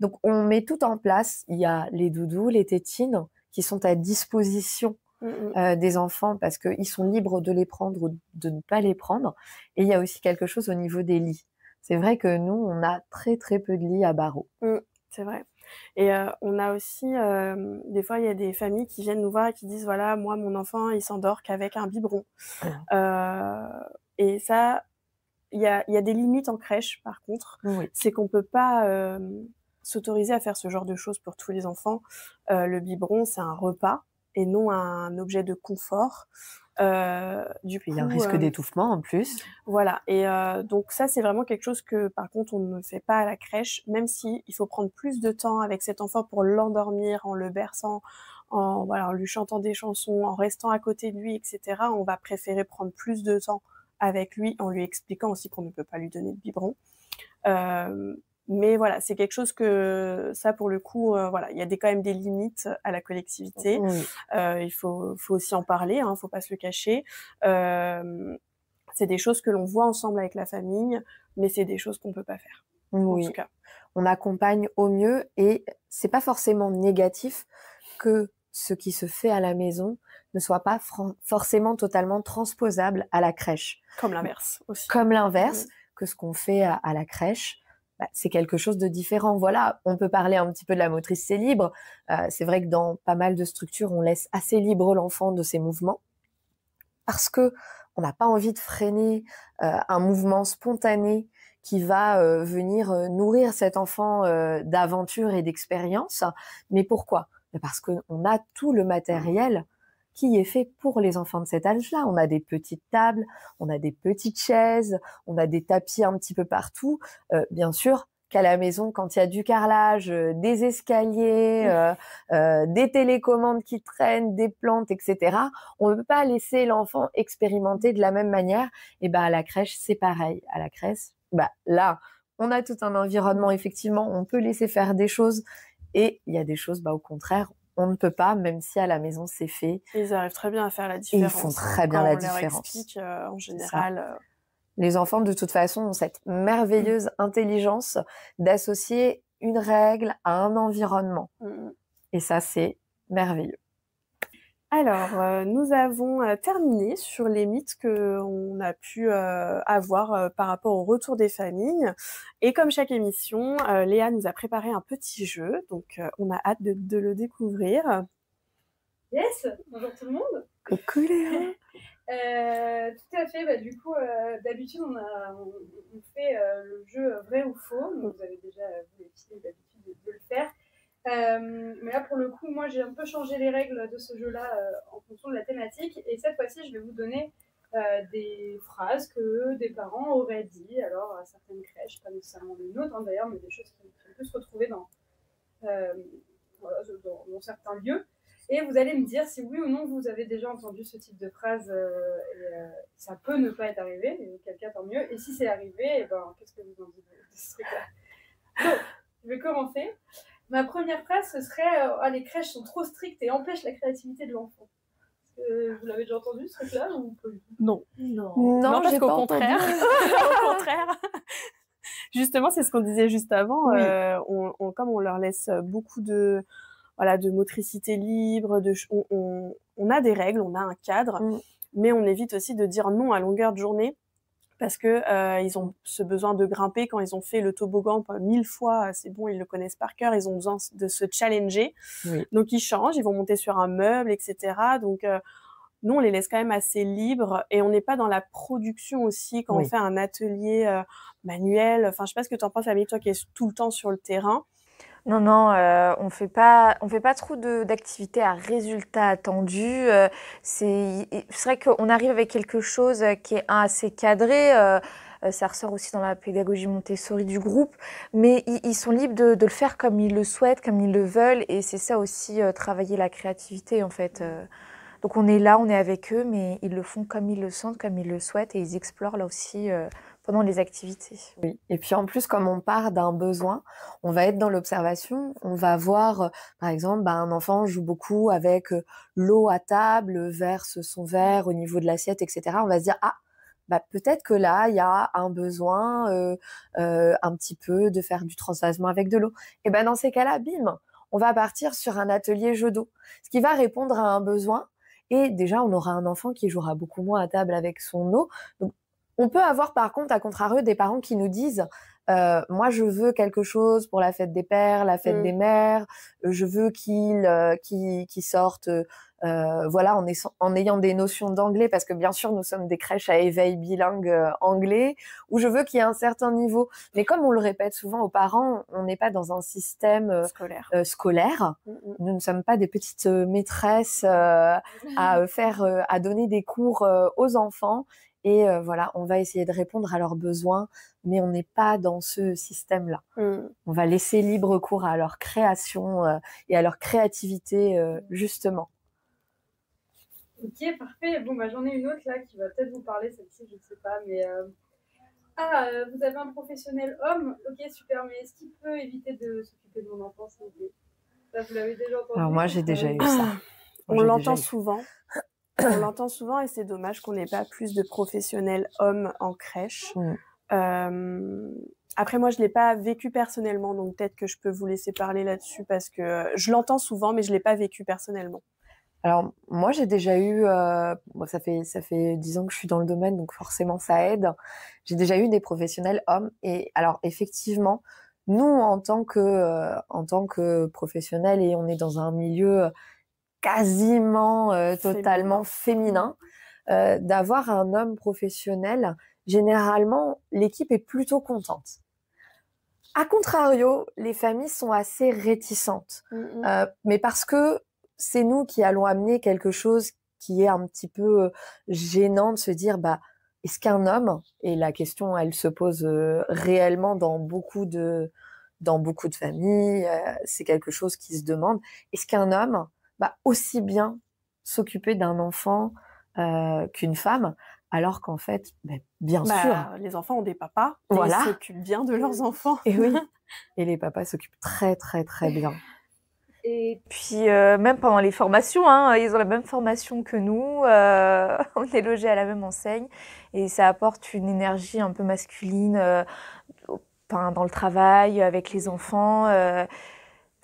Speaker 2: Donc, on met tout en place. Il y a les doudous, les tétines qui sont à disposition des enfants parce qu'ils sont libres de les prendre ou de ne pas les prendre. Et il y a aussi quelque chose au niveau des lits. C'est vrai que nous, on a très, très peu de lits à barreaux.
Speaker 1: C'est vrai. Et on a aussi, des fois, il y a des familles qui viennent nous voir et qui disent, voilà, moi, mon enfant, il s'endort qu'avec un biberon. Et ça, il y a des limites en crèche, par contre.
Speaker 2: Oui.
Speaker 1: C'est qu'on peut pas s'autoriser à faire ce genre de choses pour tous les enfants. Le biberon, c'est un repas et non un objet de confort. Du coup,
Speaker 2: il y a un risque d'étouffement en plus.
Speaker 1: Voilà. Et donc ça, c'est vraiment quelque chose que, par contre, on ne fait pas à la crèche, même si il faut prendre plus de temps avec cet enfant pour l'endormir, en le berçant, en lui chantant des chansons, en restant à côté de lui, etc. On va préférer prendre plus de temps avec lui, en lui expliquant aussi qu'on ne peut pas lui donner de biberon. Mais voilà, c'est quelque chose que ça, pour le coup, il y a quand même des limites à la collectivité.
Speaker 2: Oui.
Speaker 1: Il faut aussi en parler, faut pas se le cacher. C'est des choses que l'on voit ensemble avec la famille, mais c'est des choses qu'on peut pas faire.
Speaker 2: Oui.
Speaker 1: En tout cas.
Speaker 2: On accompagne au mieux et c'est pas forcément négatif que ce qui se fait à la maison ne soit pas forcément totalement transposable à la crèche.
Speaker 1: Comme l'inverse aussi.
Speaker 2: Comme l'inverse, que ce qu'on fait à la crèche, c'est quelque chose de différent. Voilà, on peut parler un petit peu de la motricité libre. C'est vrai que dans pas mal de structures, on laisse assez libre l'enfant de ses mouvements parce que on n'a pas envie de freiner un mouvement spontané qui va venir nourrir cet enfant d'aventure et d'expérience. Mais pourquoi ? Parce qu'on a tout le matériel qui est fait pour les enfants de cet âge-là. On a des petites tables, on a des petites chaises, on a des tapis un petit peu partout. Bien sûr qu'à la maison, quand il y a du carrelage, des escaliers, des télécommandes qui traînent, des plantes, etc., on ne peut pas laisser l'enfant expérimenter de la même manière. Et à la crèche, c'est pareil. À la crèche, là, on a tout un environnement, effectivement, on peut laisser faire des choses. Et il y a des choses, au contraire, on ne peut pas, même si à la maison c'est fait.
Speaker 1: Ils arrivent très bien à faire la différence.
Speaker 2: Et ils font très bien la différence.
Speaker 1: On leur explique, en général.
Speaker 2: Les enfants, de toute façon, ont cette merveilleuse intelligence d'associer une règle à un environnement. Et ça, c'est merveilleux.
Speaker 1: Alors, nous avons terminé sur les mythes qu'on a pu avoir par rapport au retour des familles. Et comme chaque émission, Léa nous a préparé un petit jeu, donc on a hâte de le découvrir.
Speaker 5: Yes, bonjour tout le monde.
Speaker 2: Coucou Léa.
Speaker 5: Tout à fait, du coup, d'habitude, on fait le jeu vrai ou faux. Donc, vous avez déjà, vous les filles, l'habitude de le faire. Mais là, pour le coup, moi, j'ai un peu changé les règles de ce jeu-là en fonction de la thématique. Et cette fois-ci, je vais vous donner des phrases que des parents auraient dit. Alors, à certaines crèches, pas nécessairement les nôtres d'ailleurs, mais des choses qui peuvent se retrouver voilà, dans certains lieux. Et vous allez me dire si oui ou non vous avez déjà entendu ce type de phrase. Ça peut ne pas être arrivé, et auquel cas tant mieux. Et si c'est arrivé, qu'est-ce que vous en dites de ce truc-là? Donc, je vais commencer. Ma première phrase, ce serait les crèches sont trop strictes et empêchent la créativité de l'enfant. Vous l'avez déjà entendu ce truc-là ou pas?
Speaker 1: Non.
Speaker 2: Non,
Speaker 1: parce
Speaker 2: j'ai
Speaker 1: qu'au
Speaker 2: pas
Speaker 1: contraire,
Speaker 2: entendu.
Speaker 1: au contraire, justement, c'est ce qu'on disait juste avant.
Speaker 2: Oui.
Speaker 1: Comme on leur laisse beaucoup de motricité libre, on a des règles, on a un cadre, mais on évite aussi de dire non à longueur de journée parce que ils ont ce besoin de grimper quand ils ont fait le toboggan 1000 fois, c'est bon, ils le connaissent par cœur, ils ont besoin de se challenger.
Speaker 2: Oui.
Speaker 1: Donc ils changent, ils vont monter sur un meuble, etc. Donc nous, on les laisse quand même assez libres et on n'est pas dans la production aussi quand on fait un atelier manuel. Enfin, je sais pas ce que tu en penses, Amélie, toi qui es tout le temps sur le terrain.
Speaker 3: Non, on fait pas trop d'activités à résultat attendu. C'est vrai qu'on arrive avec quelque chose qui est assez cadré. Ça ressort aussi dans la pédagogie Montessori du groupe, mais ils sont libres de le faire comme ils le souhaitent, comme ils le veulent, et c'est ça aussi, travailler la créativité en fait. Donc on est là, on est avec eux, mais ils le font comme ils le sentent, comme ils le souhaitent, et ils explorent là aussi pendant les activités.
Speaker 2: Oui, et puis en plus, comme on part d'un besoin, on va être dans l'observation, on va voir, par exemple, un enfant joue beaucoup avec l'eau à table, verse son verre au niveau de l'assiette, etc. On va se dire, peut-être que là, il y a un besoin un petit peu de faire du transvasement avec de l'eau. Et dans ces cas-là, bim, on va partir sur un atelier jeu d'eau, ce qui va répondre à un besoin. Et déjà, on aura un enfant qui jouera beaucoup moins à table avec son eau. Donc, on peut avoir par contre, à contrario, des parents qui nous disent moi, je veux quelque chose pour la fête des pères, la fête des mères. Je veux qu'ils sortent, en ayant des notions d'anglais, parce que bien sûr, nous sommes des crèches à éveil bilingue anglais, où je veux qu'il y ait un certain niveau. Mais comme on le répète souvent aux parents, on n'est pas dans un système scolaire. Nous ne sommes pas des petites maîtresses à donner des cours aux enfants. Et on va essayer de répondre à leurs besoins, mais on n'est pas dans ce système-là. On va laisser libre cours à leur création et à leur créativité, justement.
Speaker 5: Ok, parfait. Bon, j'en ai une autre là qui va peut-être vous parler, celle-ci, je ne sais pas, mais... vous avez un professionnel homme, ok, super, mais est-ce qu'il peut éviter de s'occuper de mon enfant, s'il vous plaît? Ça, vous l'avez déjà entendu?
Speaker 2: Alors moi, j'ai déjà eu ça.
Speaker 1: On l'entend souvent. On l'entend souvent et c'est dommage qu'on n'ait pas plus de professionnels hommes en crèche. Après, moi, je ne l'ai pas vécu personnellement, donc peut-être que je peux vous laisser parler là-dessus parce que je l'entends souvent, mais je ne l'ai pas vécu personnellement.
Speaker 2: Alors, moi, j'ai déjà eu... ça fait 10 ans que je suis dans le domaine, donc forcément, ça aide. J'ai déjà eu des professionnels hommes. Et alors, effectivement, nous, en tant que professionnels, et on est dans un milieu... quasiment totalement féminin, d'avoir un homme professionnel, généralement, l'équipe est plutôt contente. A contrario, les familles sont assez réticentes, mais parce que c'est nous qui allons amener quelque chose qui est un petit peu gênant de se dire, est-ce qu'un homme, et la question, elle se pose réellement dans beaucoup de familles, c'est quelque chose qui se demande, est-ce qu'un homme aussi bien s'occuper d'un enfant qu'une femme, alors qu'en fait, bien sûr...
Speaker 1: Les enfants ont des papas, et
Speaker 2: voilà.
Speaker 1: Ils s'occupent bien de leurs enfants.
Speaker 2: Et oui, et les papas s'occupent très, très, très bien.
Speaker 3: Et puis, même pendant les formations, ils ont la même formation que nous, on est logés à la même enseigne, et ça apporte une énergie un peu masculine dans le travail, avec les enfants...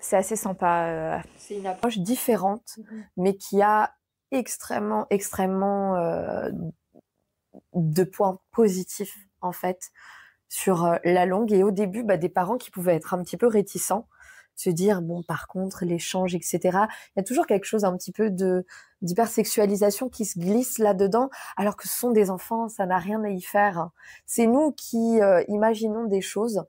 Speaker 3: c'est assez sympa.
Speaker 2: C'est une approche différente, mais qui a extrêmement de points positifs, en fait, sur la longue. Et au début, des parents qui pouvaient être un petit peu réticents, se dire, bon, par contre, l'échange, etc. Il y a toujours quelque chose un petit peu d'hypersexualisation qui se glisse là-dedans, alors que ce sont des enfants, ça n'a rien à y faire. C'est nous qui imaginons des choses,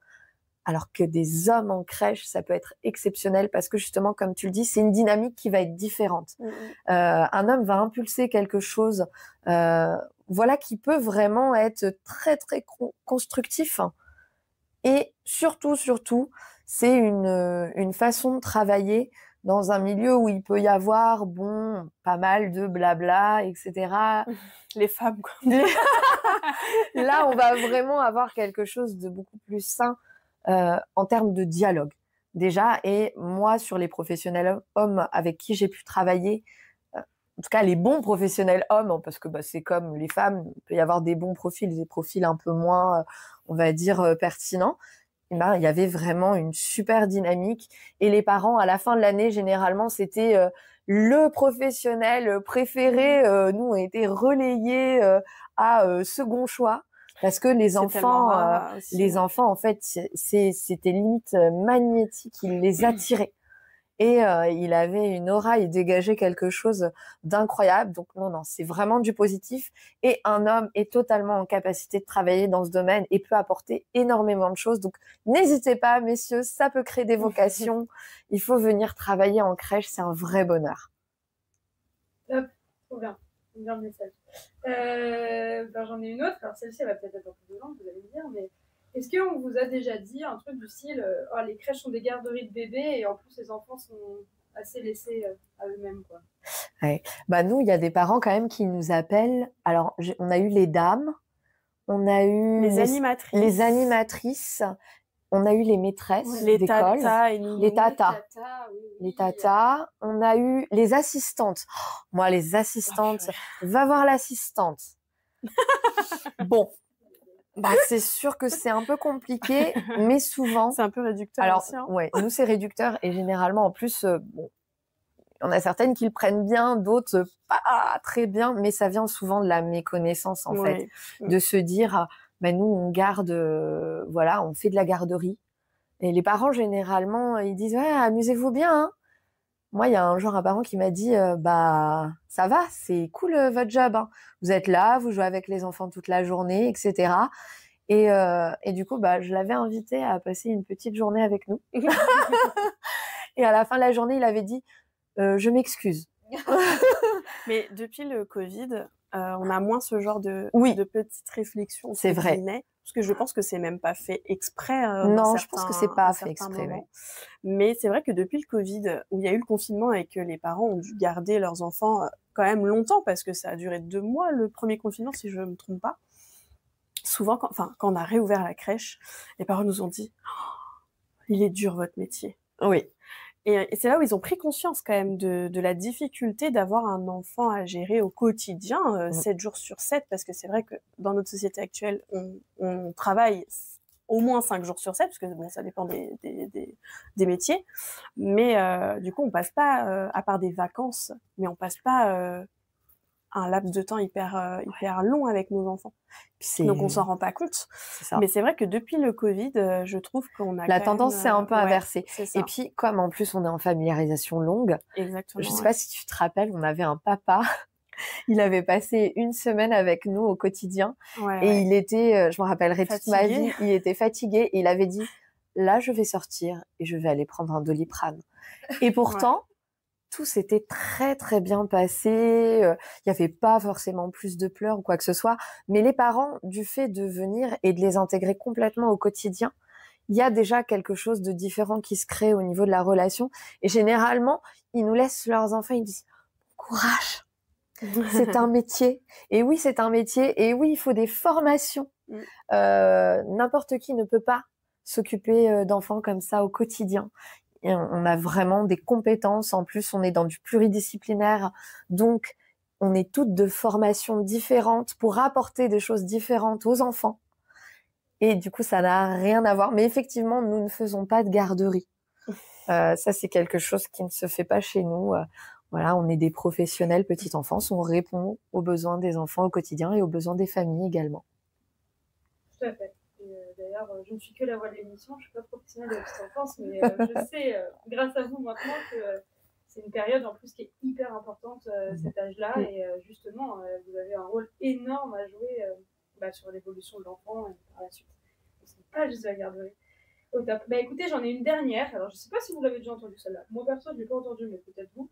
Speaker 2: alors que des hommes en crèche, ça peut être exceptionnel parce que justement, comme tu le dis, c'est une dynamique qui va être différente. Un homme va impulser quelque chose, voilà, qui peut vraiment être très, très constructif. Et surtout, c'est une façon de travailler dans un milieu où il peut y avoir, bon, pas mal de blabla, etc.
Speaker 1: Les femmes, quoi.
Speaker 2: Là, on va vraiment avoir quelque chose de beaucoup plus sain en termes de dialogue, déjà. Et moi, sur les professionnels hommes avec qui j'ai pu travailler, en tout cas les bons professionnels hommes, parce que c'est comme les femmes, il peut y avoir des bons profils, des profils un peu moins, on va dire, pertinents. Il y avait vraiment une super dynamique. Et les parents, à la fin de l'année, généralement, c'était le professionnel préféré. Nous, on était relayés à second choix. Parce que les enfants, en fait, c'était limite magnétique. Il les attirait. Et il avait une aura, il dégageait quelque chose d'incroyable. Donc non, c'est vraiment du positif. Et un homme est totalement en capacité de travailler dans ce domaine et peut apporter énormément de choses. Donc n'hésitez pas, messieurs, ça peut créer des vocations. Il faut venir travailler en crèche, c'est un vrai bonheur.
Speaker 5: Hop, trop bien. Bien le message. J'en ai une autre. Alors celle-ci, elle va peut-être être un peu violente, vous allez me dire, mais est-ce qu'on vous a déjà dit un truc du style les crèches sont des garderies de bébés et en plus les enfants sont assez laissés à eux-mêmes, quoi.
Speaker 2: Ouais. Nous, il y a des parents quand même qui nous appellent. Alors, on a eu les dames, on a eu
Speaker 1: les
Speaker 2: animatrices, on a eu les maîtresses
Speaker 1: les
Speaker 2: d'école, les tatas. Les tatas, on a eu les assistantes. Oh, moi, les assistantes, va voir l'assistante. Bon. C'est sûr que c'est un peu compliqué, mais souvent...
Speaker 1: C'est un peu réducteur.
Speaker 2: Alors,
Speaker 1: aussi, hein.
Speaker 2: Ouais, nous, c'est réducteur. Et généralement, en plus, on a certaines qui le prennent bien, d'autres pas très bien, mais ça vient souvent de la méconnaissance, en fait. De se dire, nous, on garde... voilà, on fait de la garderie. Et les parents, généralement, ils disent, ouais, amusez-vous bien, hein. Moi, il y a un parent qui m'a dit, ça va, c'est cool votre job, hein. Vous êtes là, vous jouez avec les enfants toute la journée, etc. Et du coup, je l'avais invité à passer une petite journée avec nous. Et à la fin de la journée, il avait dit, je m'excuse.
Speaker 1: Mais depuis le Covid, on a moins ce genre de petites réflexions.
Speaker 2: C'est vrai.
Speaker 1: Guillemets, parce que je pense que c'est même pas fait exprès.
Speaker 2: Non, je pense que c'est pas fait exprès. Oui.
Speaker 1: Mais c'est vrai que depuis le Covid, où il y a eu le confinement et que les parents ont dû garder leurs enfants quand même longtemps, parce que ça a duré 2 mois, le premier confinement, si je me trompe pas. Souvent, quand on a réouvert la crèche, les parents nous ont dit il est dur votre métier.
Speaker 2: Oui.
Speaker 1: Et c'est là où ils ont pris conscience quand même de la difficulté d'avoir un enfant à gérer au quotidien, 7 jours sur 7, parce que c'est vrai que dans notre société actuelle, on travaille au moins 5 jours sur 7, parce que ça dépend des métiers. Mais du coup, on passe pas, à part des vacances, mais on passe pas un laps de temps hyper long avec nos enfants. Donc on s'en rend pas compte. Mais c'est vrai que depuis le Covid, je trouve qu'on a
Speaker 2: la tendance s'est un peu inversée.
Speaker 1: Et
Speaker 2: puis comme en plus on est en familiarisation longue,
Speaker 1: exactement,
Speaker 2: je sais pas si tu te rappelles, on avait un papa, il avait passé 1 semaine avec nous au quotidien et il était, je me rappellerai toute ma vie, il était fatigué et il avait dit là je vais sortir et je vais aller prendre un Doliprane. Et pourtant tout s'était très très bien passé, il n'y avait pas forcément plus de pleurs ou quoi que ce soit, mais les parents, du fait de venir et de les intégrer complètement au quotidien, il y a déjà quelque chose de différent qui se crée au niveau de la relation, et généralement, ils nous laissent leurs enfants, ils disent « courage, c'est un métier ». Et oui, c'est un métier, et oui, il faut des formations. N'importe qui ne peut pas s'occuper d'enfants comme ça au quotidien. Et on a vraiment des compétences. En plus, on est dans du pluridisciplinaire. Donc, on est toutes de formations différentes pour apporter des choses différentes aux enfants. Et du coup, ça n'a rien à voir. Mais effectivement, nous ne faisons pas de garderie. Ça, c'est quelque chose qui ne se fait pas chez nous. Voilà, on est des professionnels petite enfance. On répond aux besoins des enfants au quotidien et aux besoins des familles également.
Speaker 5: Tout à fait. D'ailleurs, je ne suis que la voix de l'émission, je ne suis pas professionnelle de la petite enfance, mais je sais, grâce à vous maintenant, que c'est une période en plus qui est hyper importante, cet âge-là, et justement, vous avez un rôle énorme à jouer sur l'évolution de l'enfant et par la suite. C'est pas juste la garderie. Au top. Bah écoutez, j'en ai une dernière. Alors, je sais pas si vous l'avez déjà entendue celle-là. Moi, perso, je l'ai pas entendue, mais peut-être vous.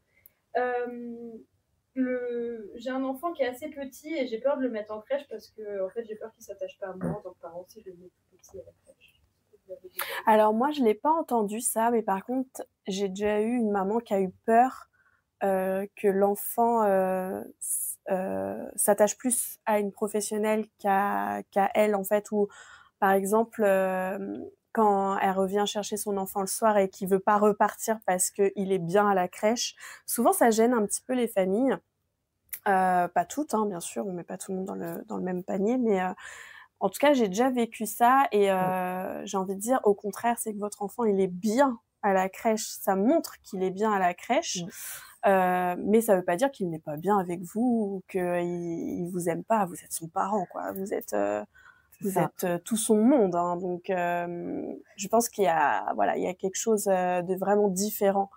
Speaker 5: J'ai un enfant qui est assez petit et j'ai peur de le mettre en crèche parce que, en fait, j'ai peur qu'il s'attache pas à moi en tant que parent si je le mets tout petit à la crèche.
Speaker 1: Alors moi, je l'ai pas entendu ça, mais par contre, j'ai déjà eu une maman qui a eu peur que l'enfant s'attache plus à une professionnelle qu'à elle, en fait, ou par exemple, quand elle revient chercher son enfant le soir et qu'il veut pas repartir parce qu'il est bien à la crèche, souvent ça gêne un petit peu les familles. Pas toutes, hein, bien sûr, on met pas tout le monde dans le même panier, mais en tout cas, j'ai déjà vécu ça et j'ai envie de dire, au contraire, c'est que votre enfant, il est bien à la crèche. Ça montre qu'il est bien à la crèche, mais ça veut pas dire qu'il n'est pas bien avec vous ou qu'il vous aime pas. Vous êtes son parent, quoi. Vous êtes tout son monde, hein. Donc, je pense qu'il y a, voilà, il y a quelque chose de vraiment différent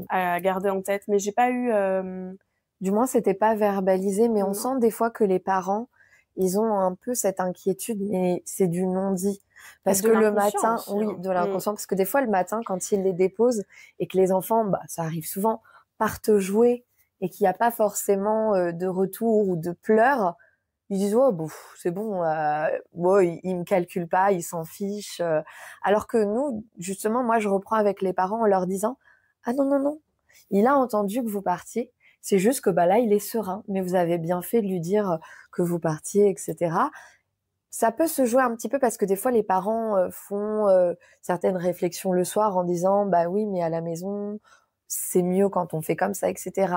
Speaker 1: à garder en tête. Mais j'ai pas eu...
Speaker 2: Du moins, c'était pas verbalisé, mais on sent des fois que les parents, ils ont un peu cette inquiétude, mais c'est du non-dit. Parce que le matin, de l'inconscient, parce que des fois, le matin, quand ils les déposent et que les enfants, ça arrive souvent, partent jouer et qu'il n'y a pas forcément de retour ou de pleurs, ils disent, oh, c'est bon, ils me calculent pas, ils s'en fichent. Alors que nous, justement, moi, je reprends avec les parents en leur disant, ah non, non, non, il a entendu que vous partiez. C'est juste que là, il est serein, mais vous avez bien fait de lui dire que vous partiez, etc. Ça peut se jouer un petit peu parce que des fois, les parents font certaines réflexions le soir en disant, oui, mais à la maison, c'est mieux quand on fait comme ça, etc.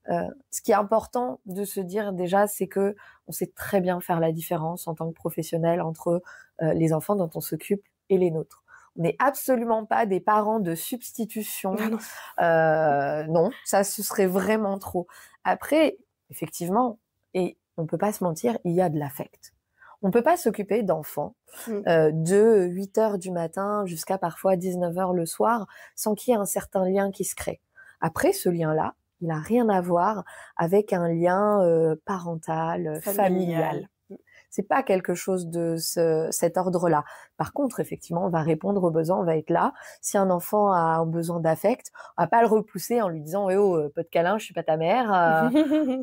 Speaker 2: Ce qui est important de se dire déjà, c'est que on sait très bien faire la différence en tant que professionnel entre les enfants dont on s'occupe et les nôtres. On n'est absolument pas des parents de substitution. Non, ça, ce serait vraiment trop. Après, effectivement, et on peut pas se mentir, il y a de l'affect. On peut pas s'occuper d'enfants de 8h du matin jusqu'à parfois 19h le soir sans qu'il y ait un certain lien qui se crée. Après, ce lien-là, il n'a rien à voir avec un lien parental, familial. C'est pas quelque chose de cet ordre-là. Par contre, effectivement, on va répondre aux besoins, on va être là. Si un enfant a un besoin d'affect, on va pas le repousser en lui disant pas de câlin, je suis pas ta mère.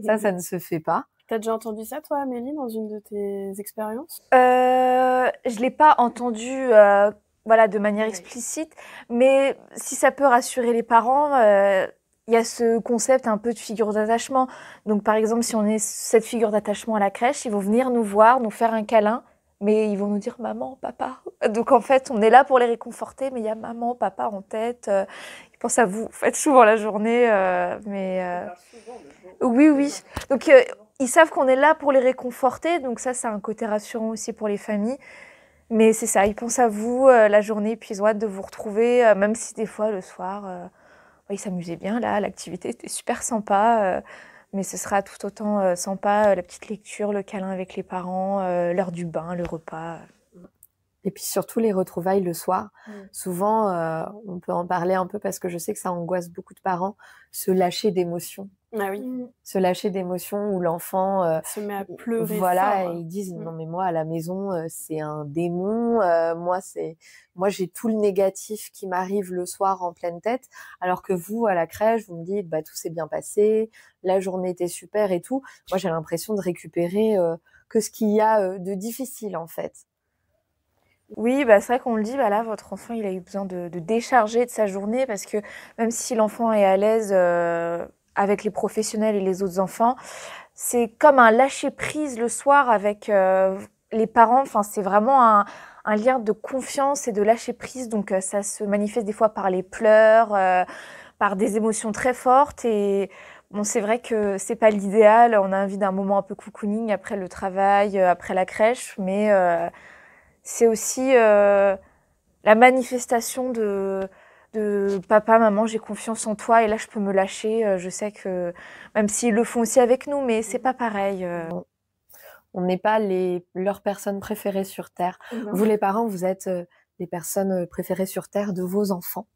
Speaker 2: Ça ne se fait pas.
Speaker 1: T'as déjà entendu ça, toi, Amélie, dans une de tes expériences?
Speaker 3: Je l'ai pas entendu de manière explicite, mais si ça peut rassurer les parents, il y a ce concept un peu de figure d'attachement. Donc, par exemple, si on est cette figure d'attachement à la crèche, ils vont venir nous voir, nous faire un câlin, mais ils vont nous dire « maman, papa ». Donc, en fait, on est là pour les réconforter, mais il y a maman, papa en tête. Ils pensent à vous, en fait, souvent la journée. Oui. Donc, ils savent qu'on est là pour les réconforter. Donc, ça, c'est un côté rassurant aussi pour les familles. Mais c'est ça, ils pensent à vous la journée, puis ils ont hâte de vous retrouver, même si des fois, le soir... ils s'amusaient bien là, l'activité était super sympa, mais ce sera tout autant sympa, la petite lecture, le câlin avec les parents, l'heure du bain, le repas.
Speaker 2: Et puis surtout les retrouvailles le soir. Souvent, on peut en parler un peu parce que je sais que ça angoisse beaucoup de parents, se lâcher d'émotions.
Speaker 1: Ah oui.
Speaker 2: Se lâcher d'émotions où l'enfant
Speaker 1: se met à pleurer.
Speaker 2: Voilà, et ils disent non mais moi à la maison c'est un démon. Moi j'ai tout le négatif qui m'arrive le soir en pleine tête, alors que vous à la crèche vous me dites tout s'est bien passé, la journée était super et tout. Moi j'ai l'impression de récupérer que ce qu'il y a de difficile en fait.
Speaker 3: Oui, c'est vrai qu'on le dit, là, votre enfant, il a eu besoin de décharger de sa journée parce que même si l'enfant est à l'aise avec les professionnels et les autres enfants, c'est comme un lâcher-prise le soir avec les parents. Enfin, c'est vraiment un lien de confiance et de lâcher-prise. Donc, ça se manifeste des fois par les pleurs, par des émotions très fortes. Et bon, c'est vrai que c'est pas l'idéal. On a envie d'un moment un peu cocooning après le travail, après la crèche, mais... c'est aussi la manifestation de papa, maman, j'ai confiance en toi et là je peux me lâcher. Je sais que même s'ils le font aussi avec nous, mais c'est pas pareil.
Speaker 2: On n'est pas leurs personnes préférées sur Terre.
Speaker 1: Non.
Speaker 2: Vous, les parents, vous êtes les personnes préférées sur Terre de vos enfants.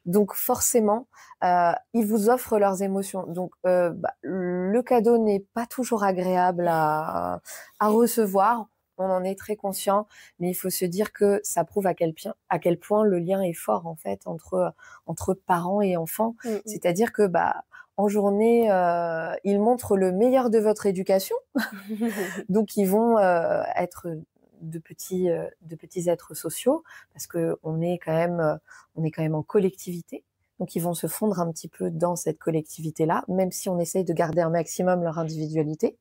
Speaker 2: Donc forcément, ils vous offrent leurs émotions. Donc le cadeau n'est pas toujours agréable à recevoir. On en est très conscient, mais il faut se dire que ça prouve à quel point le lien est fort en fait entre parents et enfants. C'est-à-dire que en journée, ils montrent le meilleur de votre éducation. Donc ils vont être de petits êtres sociaux, parce que on est quand même en collectivité. Donc ils vont se fondre un petit peu dans cette collectivité-là, même si on essaye de garder un maximum leur individualité.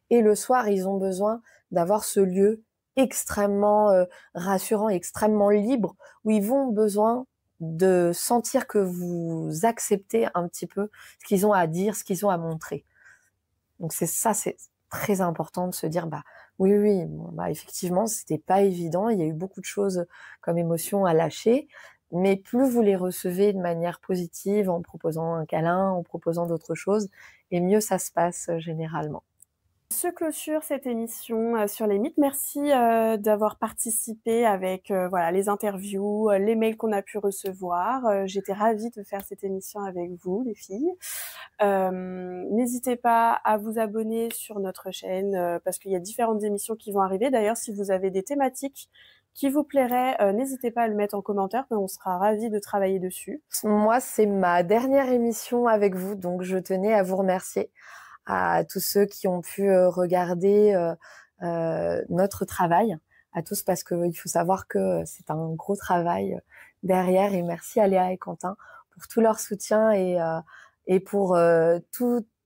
Speaker 2: Et le soir, ils ont besoin d'avoir ce lieu extrêmement rassurant, extrêmement libre, où ils vont besoin de sentir que vous acceptez un petit peu ce qu'ils ont à dire, ce qu'ils ont à montrer. Donc c'est très important de se dire oui, effectivement, c'était pas évident, il y a eu beaucoup de choses comme émotions à lâcher, mais plus vous les recevez de manière positive, en proposant un câlin, en proposant d'autres choses, et mieux ça se passe généralement.
Speaker 1: Se clôture cette émission sur les mythes. Merci d'avoir participé avec les interviews, les mails qu'on a pu recevoir. J'étais ravie de faire cette émission avec vous, les filles. N'hésitez pas à vous abonner sur notre chaîne parce qu'il y a différentes émissions qui vont arriver. D'ailleurs, si vous avez des thématiques qui vous plairaient, n'hésitez pas à le mettre en commentaire, on sera ravis de travailler dessus.
Speaker 2: Moi, c'est ma dernière émission avec vous, donc je tenais à vous remercier, à tous ceux qui ont pu regarder notre travail, à tous, parce qu'il faut savoir que c'est un gros travail derrière, et merci à Léa et Quentin pour tout leur soutien et pour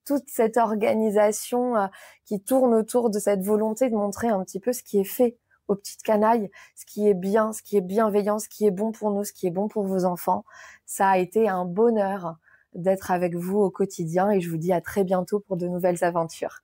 Speaker 2: toute cette organisation qui tourne autour de cette volonté de montrer un petit peu ce qui est fait aux petites canailles, ce qui est bien, ce qui est bienveillant, ce qui est bon pour nous, ce qui est bon pour vos enfants. Ça a été un bonheur d'être avec vous au quotidien, et je vous dis à très bientôt pour de nouvelles aventures.